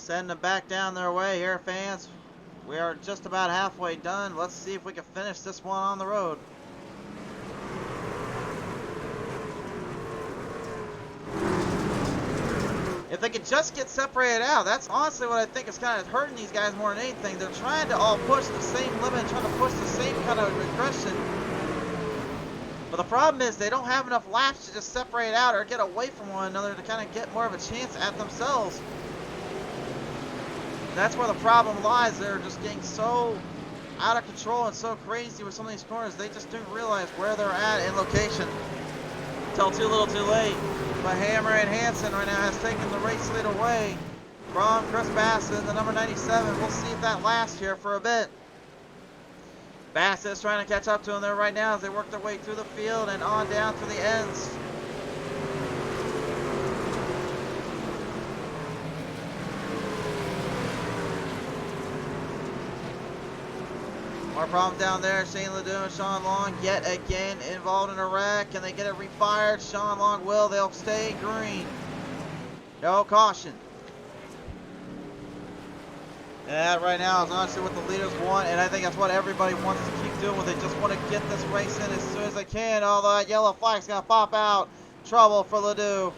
Send them back down their way here, fans. We are just about halfway done. Let's see if we can finish this one on the road. If they could just get separated out, that's honestly what I think is kind of hurting these guys more than anything. They're trying to all push the same limit, trying to push the same kind of regression. But the problem is they don't have enough laps to just separate out or get away from one another to kind of get more of a chance at themselves. That's where the problem lies. They're just getting so out of control and so crazy with some of these corners. They just don't realize where they're at in location. Till too little too late. But Hammer and Hansen right now has taken the race lead away from Chris Bassett, the number 97. We'll see if that lasts here for a bit. Bassett is trying to catch up to him there right now as they work their way through the field and on down to the ends. More problem down there. Shane Ledoux and Sean Long yet again involved in a wreck. Can they get it refired? Sean Long will. They'll stay green. No caution. And that right now is honestly what the leaders want, and I think that's what everybody wants to keep doing. They just want to get this race in as soon as they can. Although that yellow flag's going to pop out. Trouble for Ledoux.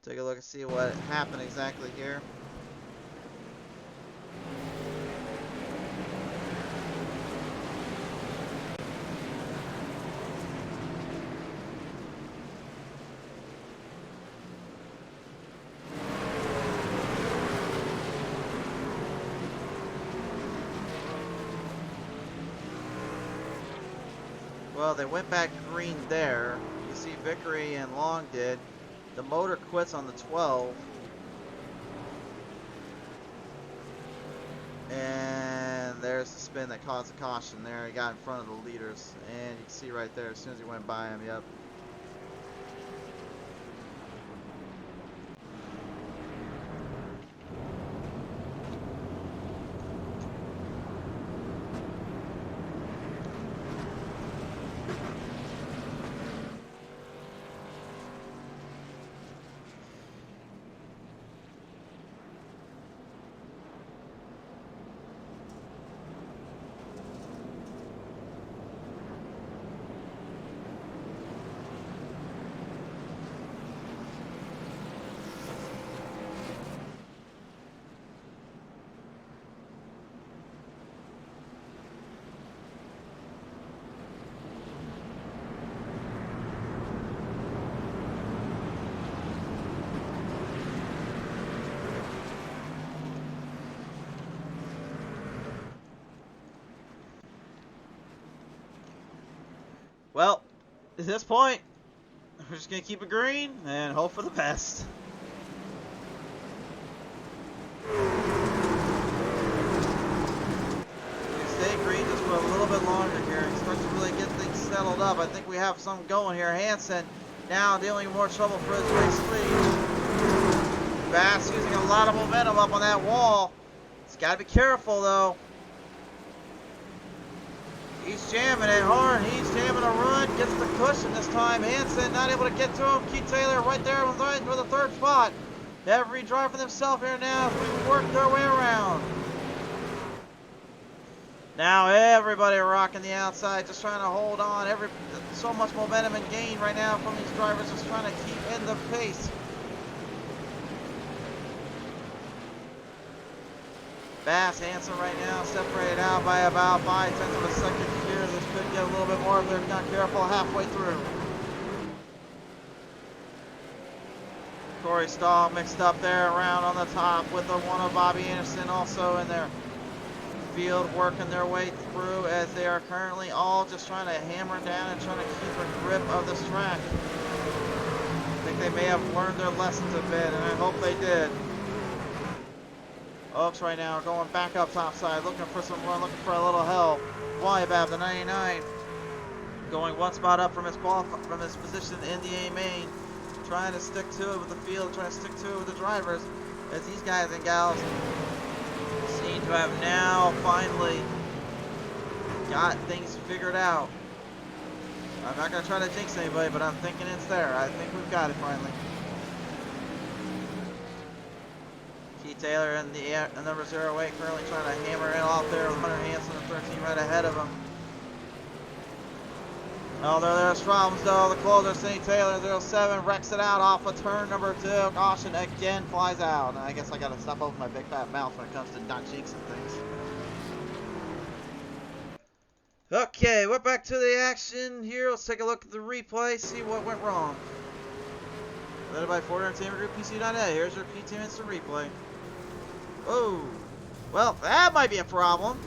Take a look and see what happened exactly here. Well, they went back green there. You see Vickery and Long did. The motor quits on the 12. And there's the spin that caused the caution there. He got in front of the leaders. And you can see right there as soon as he went by him, yep. Well, at this point, we're just going to keep it green and hope for the best. We stay green just for a little bit longer here and start to really get things settled up. I think we have something going here. Hansen now dealing with more trouble for his race lead. Bass using a lot of momentum up on that wall. He's got to be careful though. He's jamming it hard. He's jamming a run. Gets the cushion this time. Hansen not able to get to him. Keith Taylor right there for the third spot. Every driver for themselves here now as we work their way around. Now everybody rocking the outside, just trying to hold on. So much momentum and gain right now from these drivers, just trying to keep in the pace. Bass, Hansen right now separated out by about 0.5 of a second here. This could get a little bit more if they're not careful halfway through. Corey Stahl mixed up there around on the top with the one of Bobby Anderson also in their field working their way through as they are currently all just trying to hammer down and trying to keep a grip of this track. I think they may have learned their lessons a bit and I hope they did. Oaks right now going back up topside, looking for some run, looking for a little help. Wyabab, the 99, going one spot up from his position in the A main, trying to stick to it with the field, trying to stick to it with the drivers, as these guys and gals seem to have now finally got things figured out. I'm not going to try to jinx anybody, but I'm thinking it's there. I think we've got it finally. Keith Taylor in the number 08 currently trying to hammer it off there with Hunter Hansen and 13 right ahead of him. Oh, there's problems though. The closer, Cindy Taylor, 07, wrecks it out off of turn number 2. Caution again, flies out. And I guess I gotta stop opening my big fat mouth when it comes to not jinxing things. Okay, we're back to the action here. Let's take a look at the replay, see what went wrong. Led by Ford Entertainment Group PC.net. Here's your P2 instant replay. Oh, well, that might be a problem.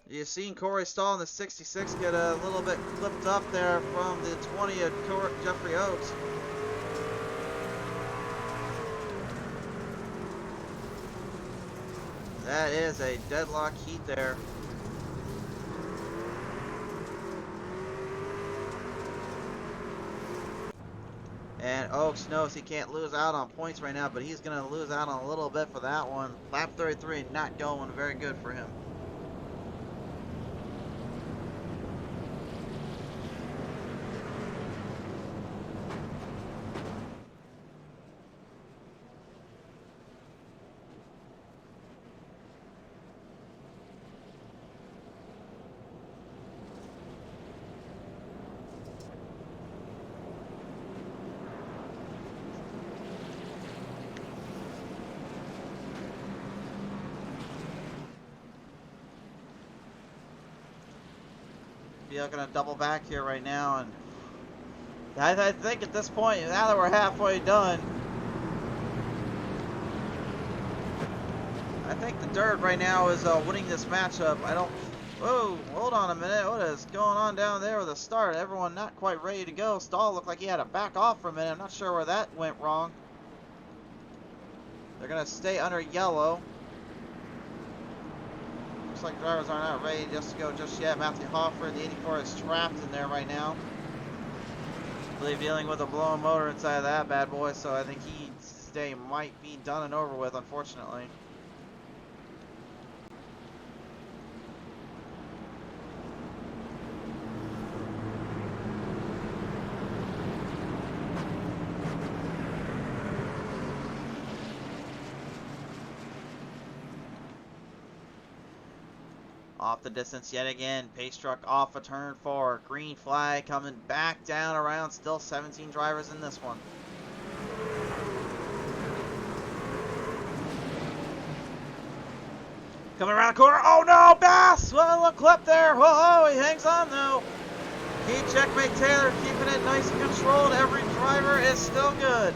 You've seen Corey Stahl in the 66 get a little bit clipped up there from the 20 of Jeffrey Oaks. That is a deadlock heat there. And Oaks knows he can't lose out on points right now, but he's going to lose out on a little bit for that one. Lap 33 not going very good for him. Field gonna double back here right now, and I think at this point, now that we're halfway done, I think the dirt right now is winning this matchup. I don't. Whoa, hold on a minute. What is going on down there with the start? Everyone not quite ready to go. Stahl looked like he had to back off for a minute. I'm not sure where that went wrong. They're gonna stay under yellow. Looks like drivers are not ready just to go just yet. Matthew Hoffer, the 84, is trapped in there right now. I believe dealing with a blown motor inside of that bad boy, so I think his day might be done and over with, unfortunately. Off the distance yet again. Pace truck off a turn 4. Green flag coming back down around. Still 17 drivers in this one. Coming around the corner. Oh no, Bass! Well, a clip there. Whoa, he hangs on though. He checkmate Taylor, keeping it nice and controlled. Every driver is still good.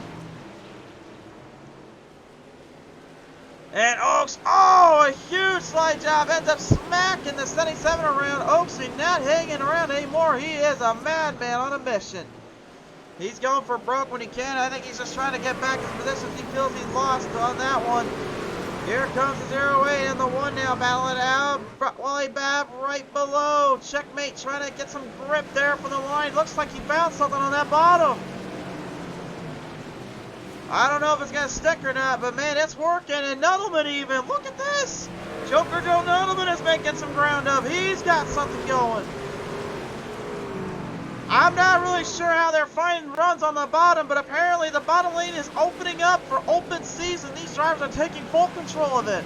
And Oaks, oh, a huge slide job, ends up smacking the 77 around. Oaks is not hanging around anymore. He is a madman on a mission. He's going for broke when he can. I think he's just trying to get back his position. He feels he's lost on that one. Here comes the 08 and the 1 now, battling it out. Wally Babb right below. Checkmate trying to get some grip there from the line. Looks like he found something on that bottom. I don't know if it's going to stick or not, but man, it's working. And Nuttleman even. Look at this. Joker Joe Nuttleman is making some ground up. He's got something going. I'm not really sure how they're finding runs on the bottom, but apparently the bottom lane is opening up for open season. These drivers are taking full control of it.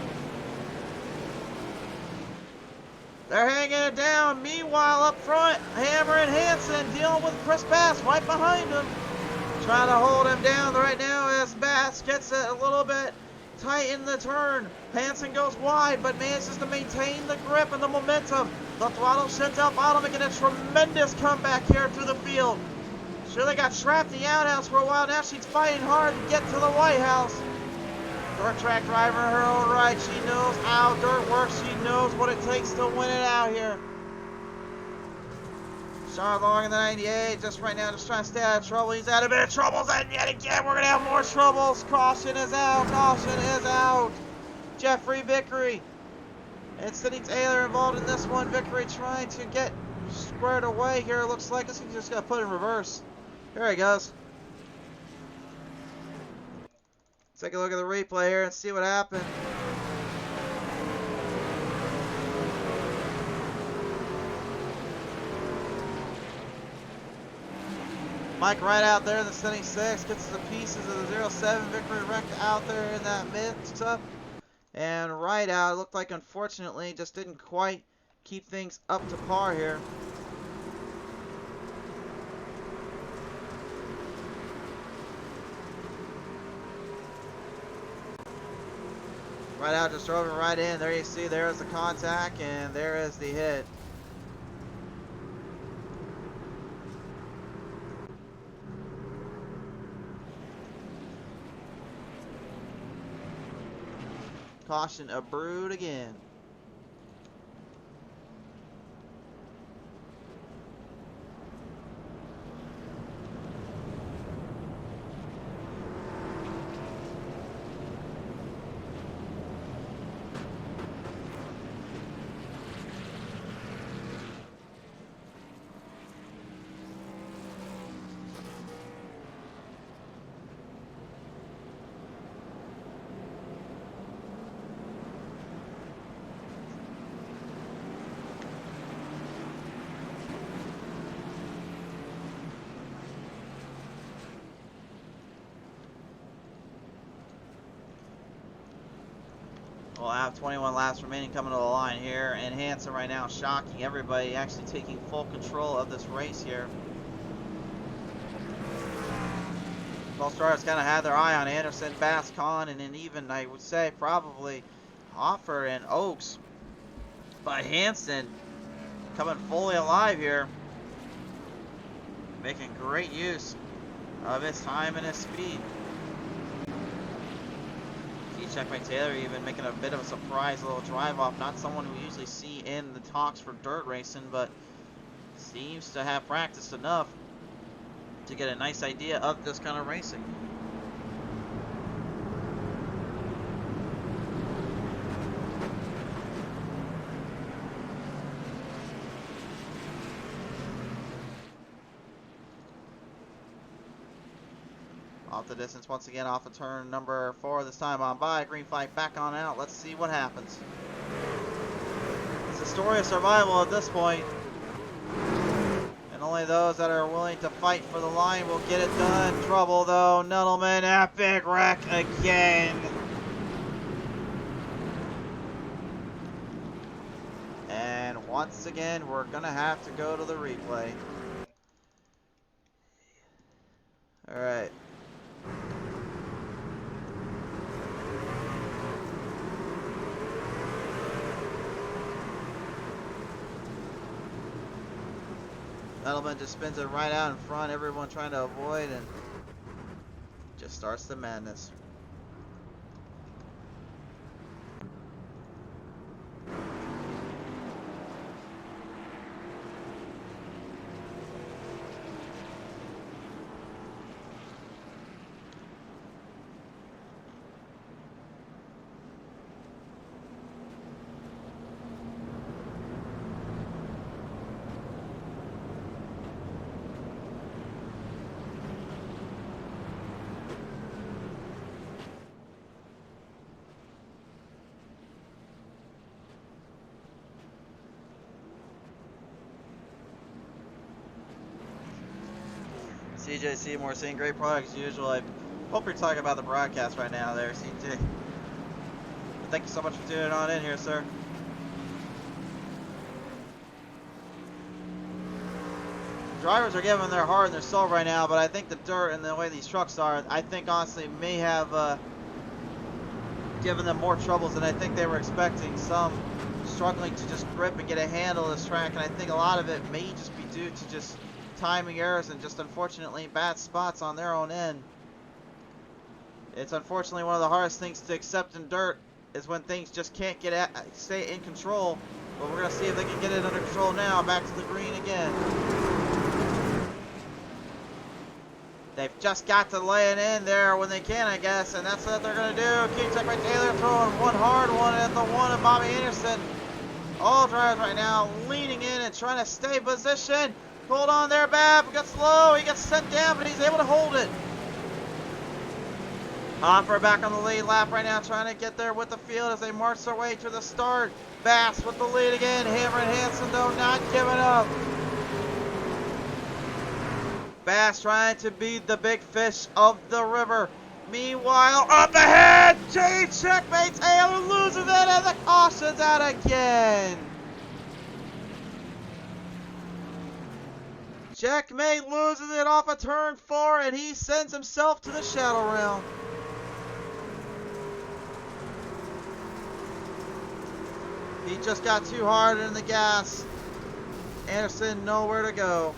They're hanging it down. Meanwhile, up front, Hammer and Hansen dealing with Chris Bass right behind him. Trying to hold him down right now as Bass gets it a little bit tight in the turn. Hansen goes wide, but manages to maintain the grip and the momentum. The throttle sheds out bottom, making a tremendous comeback here through the field. Shirley got trapped in the outhouse for a while. Now she's fighting hard to get to the White House. Dirt track driver in her own right. She knows how dirt works. She knows what it takes to win it out here. Sean Long in the 98, just right now, just trying to stay out of trouble. He's out of a bit of troubles, and yet again, we're going to have more troubles. Caution is out. Caution is out. Jeffrey Vickery and Sidney Taylor involved in this one. Vickery trying to get squared away here. Looks like this is just going to put in reverse. Here he goes. Take a look at the replay here and see what happened. Mike right out there in the setting 6 gets the pieces of the 07 Victory Wreck out there in that mix-up. And right out, it looked like unfortunately just didn't quite keep things up to par here. Right out, just drove it right in. There you see, there's the contact, and there is the hit. Caution abroad again. We'll have 21 laps remaining coming to the line here, and Hansen right now shocking everybody, actually taking full control of this race here. Both drivers kind of had their eye on Anderson, Bascon, and then even, I would say, probably Hoffer and Oaks. But Hansen coming fully alive here, making great use of his time and his speed. Check by Taylor even making a bit of a surprise little drive off. Not someone we usually see in the talks for dirt racing, but seems to have practiced enough to get a nice idea of this kind of racing. Off the distance once again, off of turn number 4 this time on by. Green flag back on out. Let's see what happens. It's a story of survival at this point. And only those that are willing to fight for the line will get it done. Trouble though. Nettleman, epic wreck again. And once again, we're going to have to go to the replay. Alright. Nettleman just spins it right out in front, everyone trying to avoid, and just starts the madness. CJ Seymour saying great product as usual. I hope you're talking about the broadcast right now there, CJ. Thank you so much for tuning on in here, sir. Drivers are giving their heart and their soul right now, but I think the dirt and the way these trucks are, I think honestly may have given them more troubles than I think they were expecting. Some struggling to just grip and get a handle of this track, and I think a lot of it may just be due to just timing errors and just unfortunately bad spots on their own end. It's unfortunately one of the hardest things to accept in dirt is when things just can't stay in control. But we're going to see if they can get it under control now. Back to the green again. They've just got to lay it in there when they can, I guess, and that's what they're going to do. Keep check by Taylor throwing one hard one at the one of Bobby Anderson. All drivers right now leaning in and trying to stay position. Hold on there, Bab. He got slow. He gets sent down, but he's able to hold it. Hopper back on the lead lap right now, trying to get there with the field as they march their way to the start. Bass with the lead again. Hammer and Hansen, though, not giving up. Bass trying to be the big fish of the river. Meanwhile, up ahead, Checkmate Taylor loses it, and the caution's out again. Checkmate loses it off of turn 4, and he sends himself to the shadow realm. He just got too hard in the gas. Anderson nowhere to go.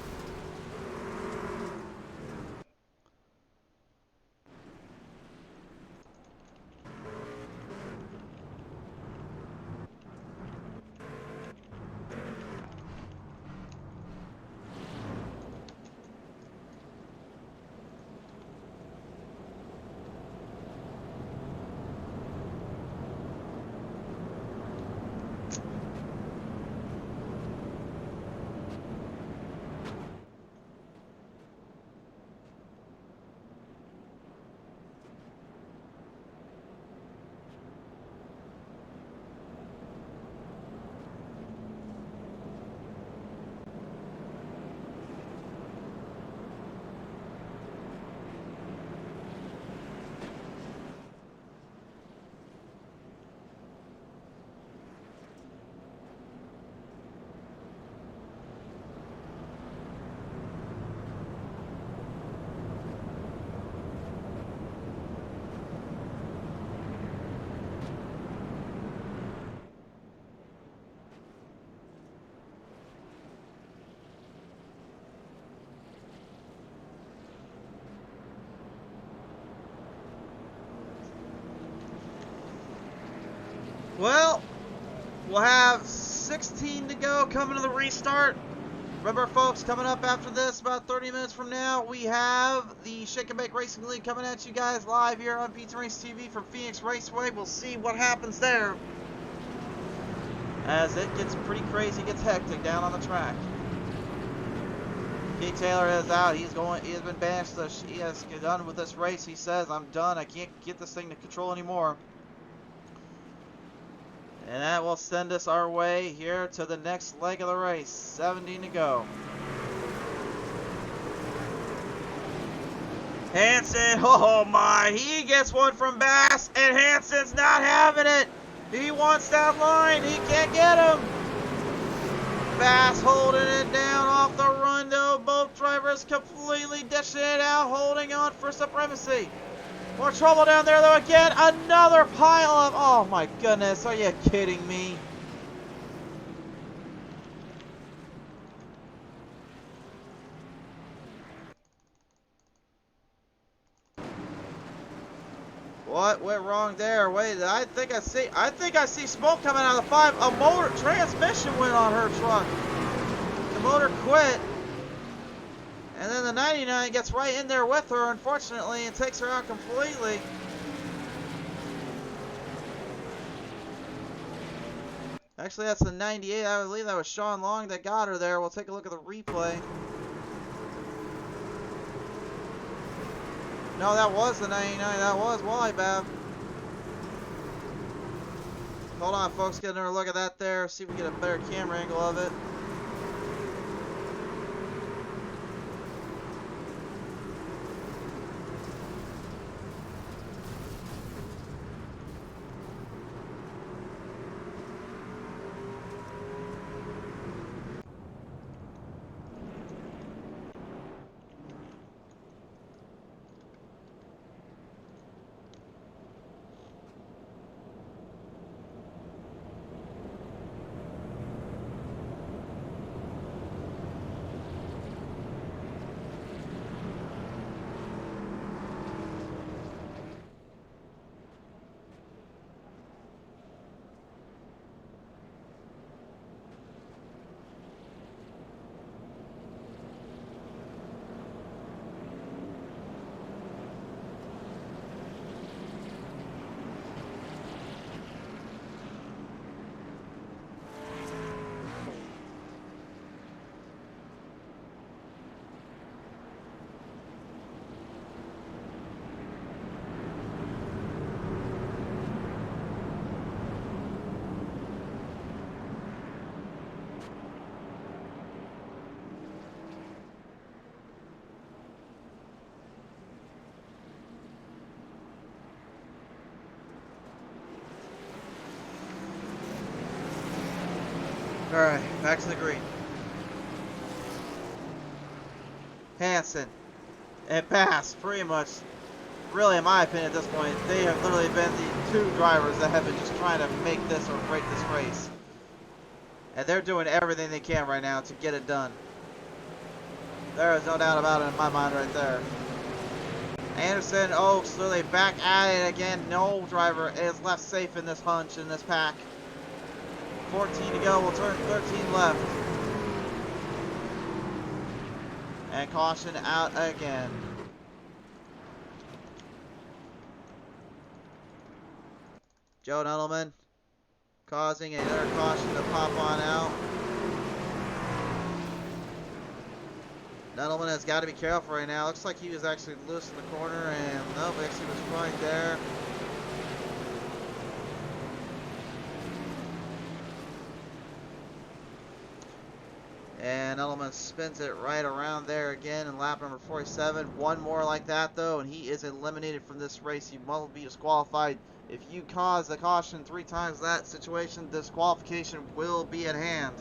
Well, we'll have 16 to go coming to the restart. Remember, folks, coming up after this, about 30 minutes from now, we have the Shake and Bake Racing League coming at you guys live here on Pizza Race TV from Phoenix Raceway. We'll see what happens there as it gets pretty crazy, gets hectic down on the track. Pete Taylor is out. He has been banished. He has done with this race. He says, "I'm done. I can't get this thing to control anymore." And that will send us our way here to the next leg of the race. 17 to go. Hansen, oh my, he gets one from Bass, and Hansen's not having it. He wants that line, he can't get him. Bass holding it down off the run, though. Both drivers completely dishing it out, holding on for supremacy. More trouble down there, though, again. Another pile of... Oh, my goodness. Are you kidding me? What went wrong there? Wait, I think I see smoke coming out of the 5. A motor transmission went on her truck. The motor quit. And then the 99 gets right in there with her, unfortunately, and takes her out completely. Actually, that's the 98. I believe that was Sean Long that got her there. We'll take a look at the replay. No, that was the 99. That was Wally Bab. Hold on, folks. Get another look at that there. See if we can get a better camera angle of it. Alright, back to the green. Hansen. And Bass, pretty much. Really, in my opinion, at this point, they have literally been the two drivers that have been just trying to make this or break this race. And they're doing everything they can right now to get it done. There is no doubt about it in my mind right there. Anderson, oh, slowly back at it again. No driver is left safe in this hunch, in this pack. 14 to go, we'll turn 13 left. And caution out again. Joe Nuttleman causing another caution to pop on out. Nuttleman has got to be careful right now. Looks like he was actually loose in the corner, and no, actually was right there. And Nuttleman spins it right around there again in lap number 47. One more like that, though, and he is eliminated from this race. He will be disqualified. If you cause a caution 3 times that situation, disqualification will be at hand.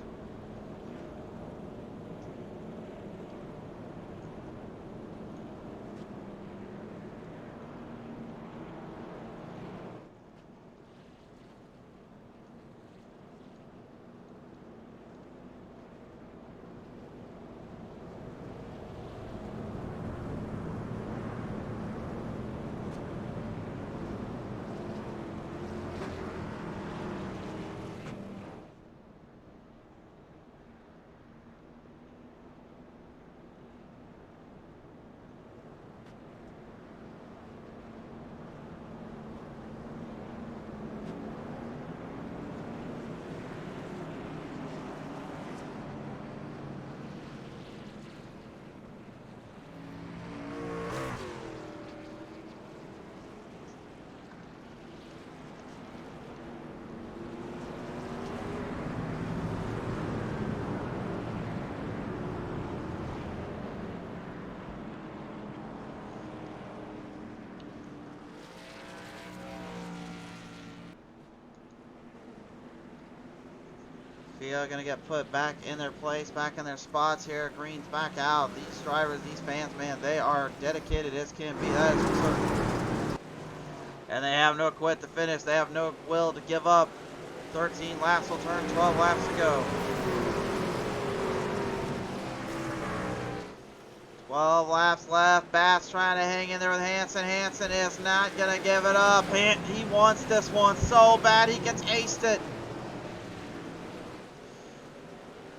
Field gonna get put back in their place, back in their spots here. Green's back out. These drivers, these fans, man, they are dedicated as can be. That is for certain. And they have no quit to finish. They have no will to give up. 13 laps will turn, 12 laps to go. 12 laps left. Bass trying to hang in there with Hansen. Hansen is not gonna give it up. He wants this one so bad he gets aced it.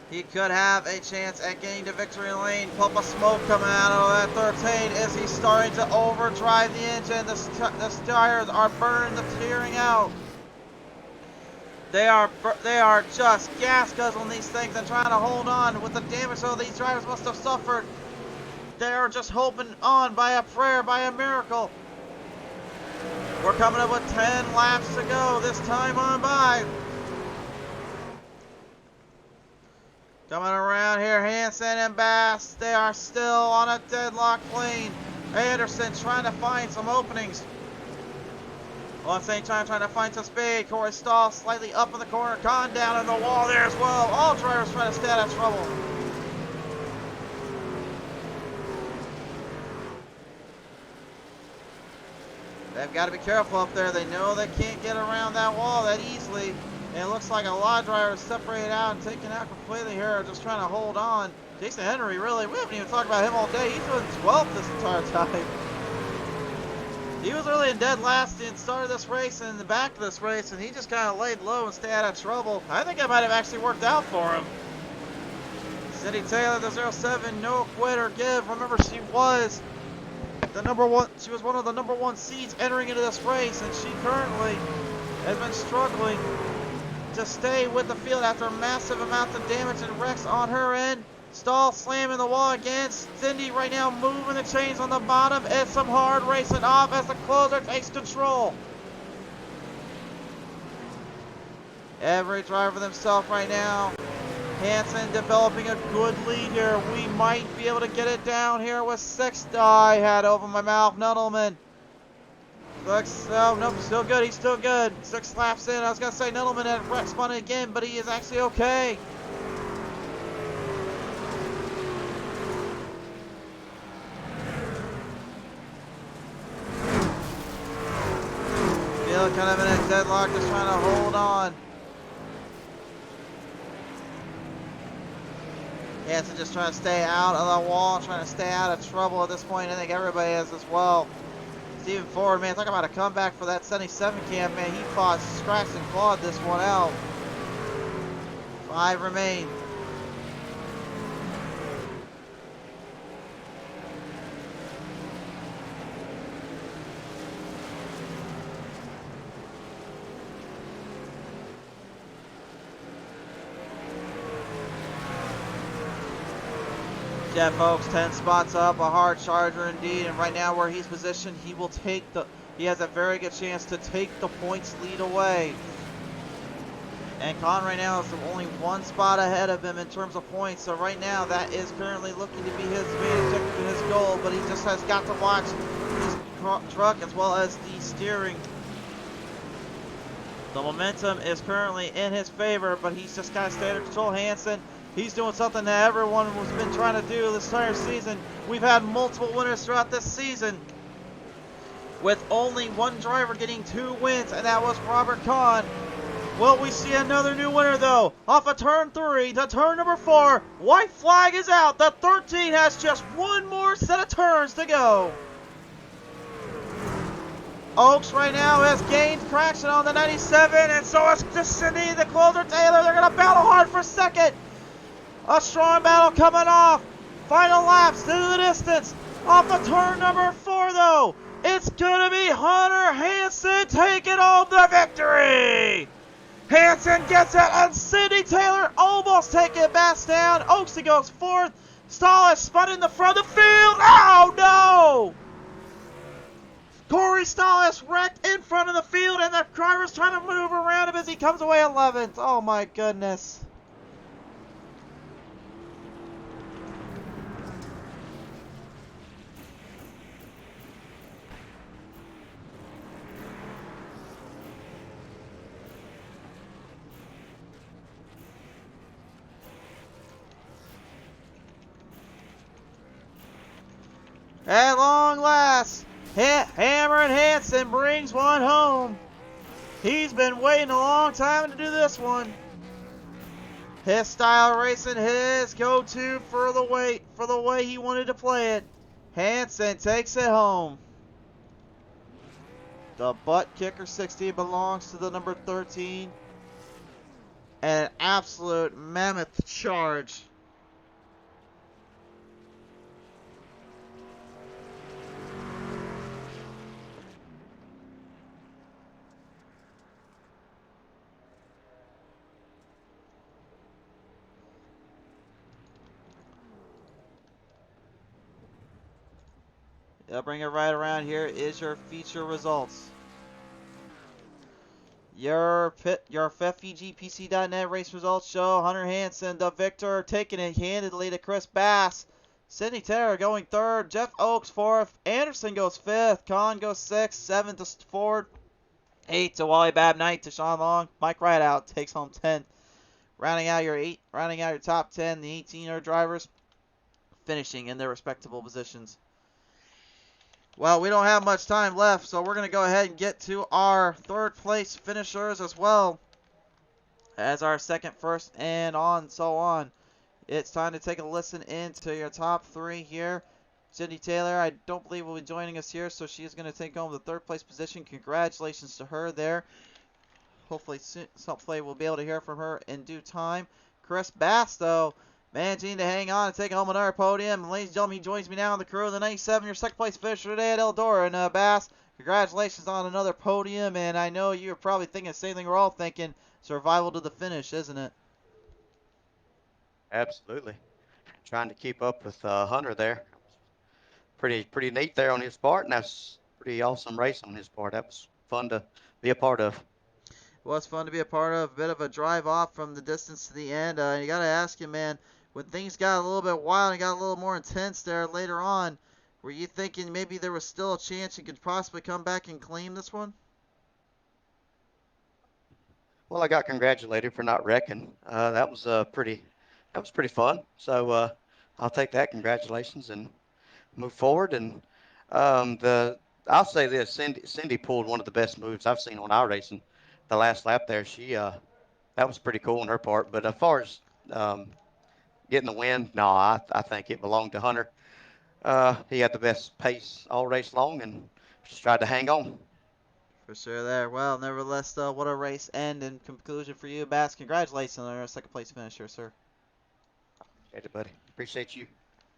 He could have a chance at getting to victory lane. Puff of smoke coming out of that 13 as he's starting to overdrive the engine. The tires are burning, the tearing out. They are just gas guzzling these things and trying to hold on with the damage that these drivers must have suffered. They are just hoping on by a prayer, by a miracle. We're coming up with 10 laps to go this time on by. Coming around here, Hansen and Bass, they are still on a deadlock lane. Anderson trying to find some openings. On the same time, trying to find some speed. Corey Stahl slightly up in the corner, gone down in the wall there as well. All drivers trying to stay out of trouble. They've got to be careful up there. They know they can't get around that wall that easily. And it looks like a lot of drivers separated out and taken out completely here, just trying to hold on. Jason Henry, really, we haven't even talked about him all day. He's doing 12th this entire time. He was really in dead last and started this race and in the back of this race, and he just kind of laid low and stayed out of trouble. I think that might have actually worked out for him. Cindy Taylor, the 07, no quit or give. Remember, she was the #1. She was one of the #1 seeds entering into this race, and she currently has been struggling to stay with the field after massive amounts of damage and wrecks on her end. Stahl slamming the wall again. Cindy right now moving the chains on the bottom. It's some hard racing off as the closer takes control. Every driver themselves right now. Hansen developing a good lead here. We might be able to get it down here with 6. I had over my mouth. Nuttleman. Oh, nope, still good. He's still good. 6 laps in. I was going to say Nuttleman had wreck spun again, but he is actually okay. Still kind of in a deadlock, just trying to hold on. Hansen just trying to stay out of the wall, trying to stay out of trouble at this point. I think everybody is as well. Steven Ford, man, talk about a comeback for that 77 cam, man. He fought, scratched and clawed this one out. 5 remain. Jeff Oaks 10 spots up, a hard charger indeed, and right now where he's positioned, he has a very good chance to take the points lead away. And Con right now is only 1 spot ahead of him in terms of points, so right now that is currently looking to be his main objective and his goal, but he just has got to watch his truck as well as the steering. The momentum is currently in his favor, but he's just got to stay under control. Hansen, he's doing something that everyone has been trying to do this entire season. We've had multiple winners throughout this season, with only one driver getting 2 wins, and that was Robert Kahn. Will we see another new winner, though? Off of turn 3 to turn number 4. White flag is out. The 13 has just 1 more set of turns to go. Oaks right now has gained traction on the 97, and so has Cindy, the closer Taylor. They're going to battle hard for second. A strong battle coming off. Final laps to the distance. Off the turn number 4, though. It's going to be Hunter Hansen taking home the victory. Hansen gets it, and Cindy Taylor almost taking Bass down. Oaksy goes 4th. Stahl is spun in the front of the field. Oh, no! Corey Stahl is wrecked in front of the field, and the driver's trying to maneuver around him as he comes away 11th. Oh, my goodness. At long last, Hammer and Hansen brings one home. He's been waiting a long time to do this one. His style racing, his go-to for the way he wanted to play it. Hansen takes it home. The ButtKicker 60 belongs to the number 13. And an absolute mammoth charge. I'll bring it right around. Here is your feature results. Your FFVGPC.net race results show Hunter Hansen, the victor, taking it handedly to Chris Bass. Sidney Taylor going 3rd. Jeff Oaks 4th. Anderson goes 5th. Kahn goes 6th. 7th to Ford. 8th to Wally Babb. 9th to Sean Long. Mike Rideout takes home 10th. Rounding out your top 10, the 18-year drivers finishing in their respectable positions. Well, we don't have much time left, so we're going to go ahead and get to our 3rd place finishers as well as our 2nd, 1st, and so on. It's time to take a listen into your top 3 here. Cindy Taylor, I don't believe will be joining us here, so she is going to take home the 3rd place position. Congratulations to her there. Hopefully we'll be able to hear from her in due time. Chris Bass, though, managing to hang on and take home another podium. And ladies and gentlemen, he joins me now on the crew of the 97, your 2nd place finisher today at Eldora. And Bass, congratulations on another podium. And I know you're probably thinking the same thing we're all thinking. Survival to the finish, isn't it? Absolutely. Trying to keep up with Hunter there. Pretty neat there on his part, and that's pretty awesome race on his part. That was fun to be a part of. Well, it's fun to be a part of. A bit of a drive off from the distance to the end. You got to ask him, man, when things got a little bit wild and got a little more intense there later on, were you thinking maybe there was still a chance you could possibly come back and claim this one? Well, I got congratulated for not wrecking. That was pretty fun. So I'll take that. Congratulations and move forward. And I I'll say this: Cindy pulled one of the best moves I've seen on our racing. The last lap there, she that was pretty cool on her part. But as far as getting the win, no, I think it belonged to Hunter. He had the best pace all race long and just tried to hang on. For sure there. Well, nevertheless, what a race end and conclusion for you, Bass. Congratulations on your second place finisher, sir. Hey, buddy. Appreciate you.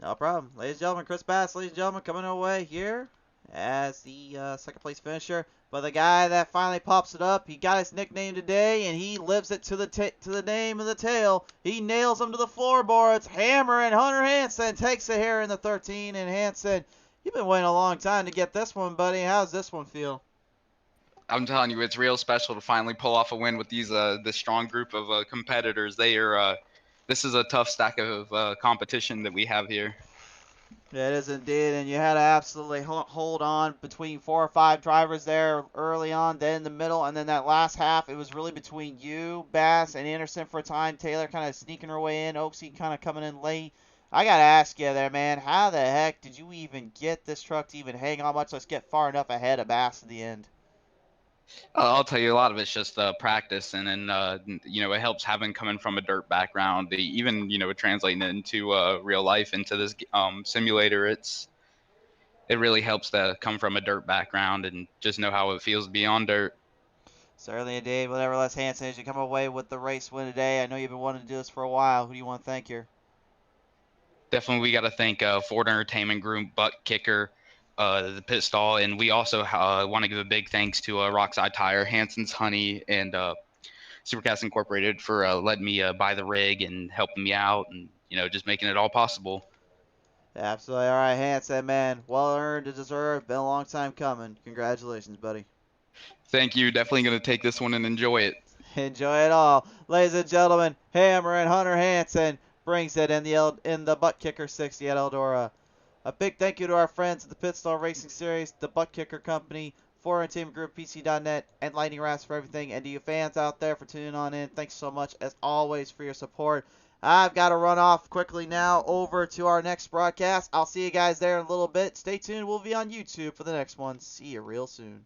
No problem. Ladies and gentlemen, Chris Bass, ladies and gentlemen, coming away here as the second place finisher. But the guy that finally pops it up, he got his nickname today, and he lives it to the name of the tail. He nails him to the floorboards. Hammer and Hunter Hansen takes it here in the 13. And Hansen, you've been waiting a long time to get this one, buddy. How's this one feel? I'm telling you, it's real special to finally pull off a win with this strong group of competitors. This is a tough stack of competition that we have here. Yeah, it is indeed, and you had to absolutely hold on between 4 or 5 drivers there early on, then in the middle, and then that last half, it was really between you, Bass, and Anderson for a time. Taylor kind of sneaking her way in, Oaksy kind of coming in late. I got to ask you there, man, how the heck did you even get this truck to even hang on much? Let's get far enough ahead of Bass at the end. I'll tell you, a lot of it's just practice, and then it helps having coming from a dirt background. Even translating it into real life into this simulator, it really helps to come from a dirt background and just know how it feels to be on dirt. Certainly indeed. Well, nevertheless, Hansen, as you come away with the race win today, I know you've been wanting to do this for a while. Who do you want to thank here? Definitely, we got to thank Ford Entertainment Group, ButtKicker, the pit stall, and we also want to give a big thanks to Rockside Tire, Hanson's Honey, and Supercast Incorporated for letting me buy the rig and helping me out, and just making it all possible. Absolutely. All right, Hansen, man, well earned and deserved. Been a long time coming. Congratulations, buddy. Thank you. Definitely going to take this one and enjoy it. Enjoy it all, ladies and gentlemen. Hammer and Hunter Hansen brings it in the ButtKicker 60 at Eldora. A big thank you to our friends at the Pit Stall Racing Series, the ButtKicker Company, Ford Entertainment Group, PC.net, and Lightning Wrapz for everything. And to you fans out there for tuning on in, thanks so much, as always, for your support. I've got to run off quickly now over to our next broadcast. I'll see you guys there in a little bit. Stay tuned. We'll be on YouTube for the next one. See you real soon.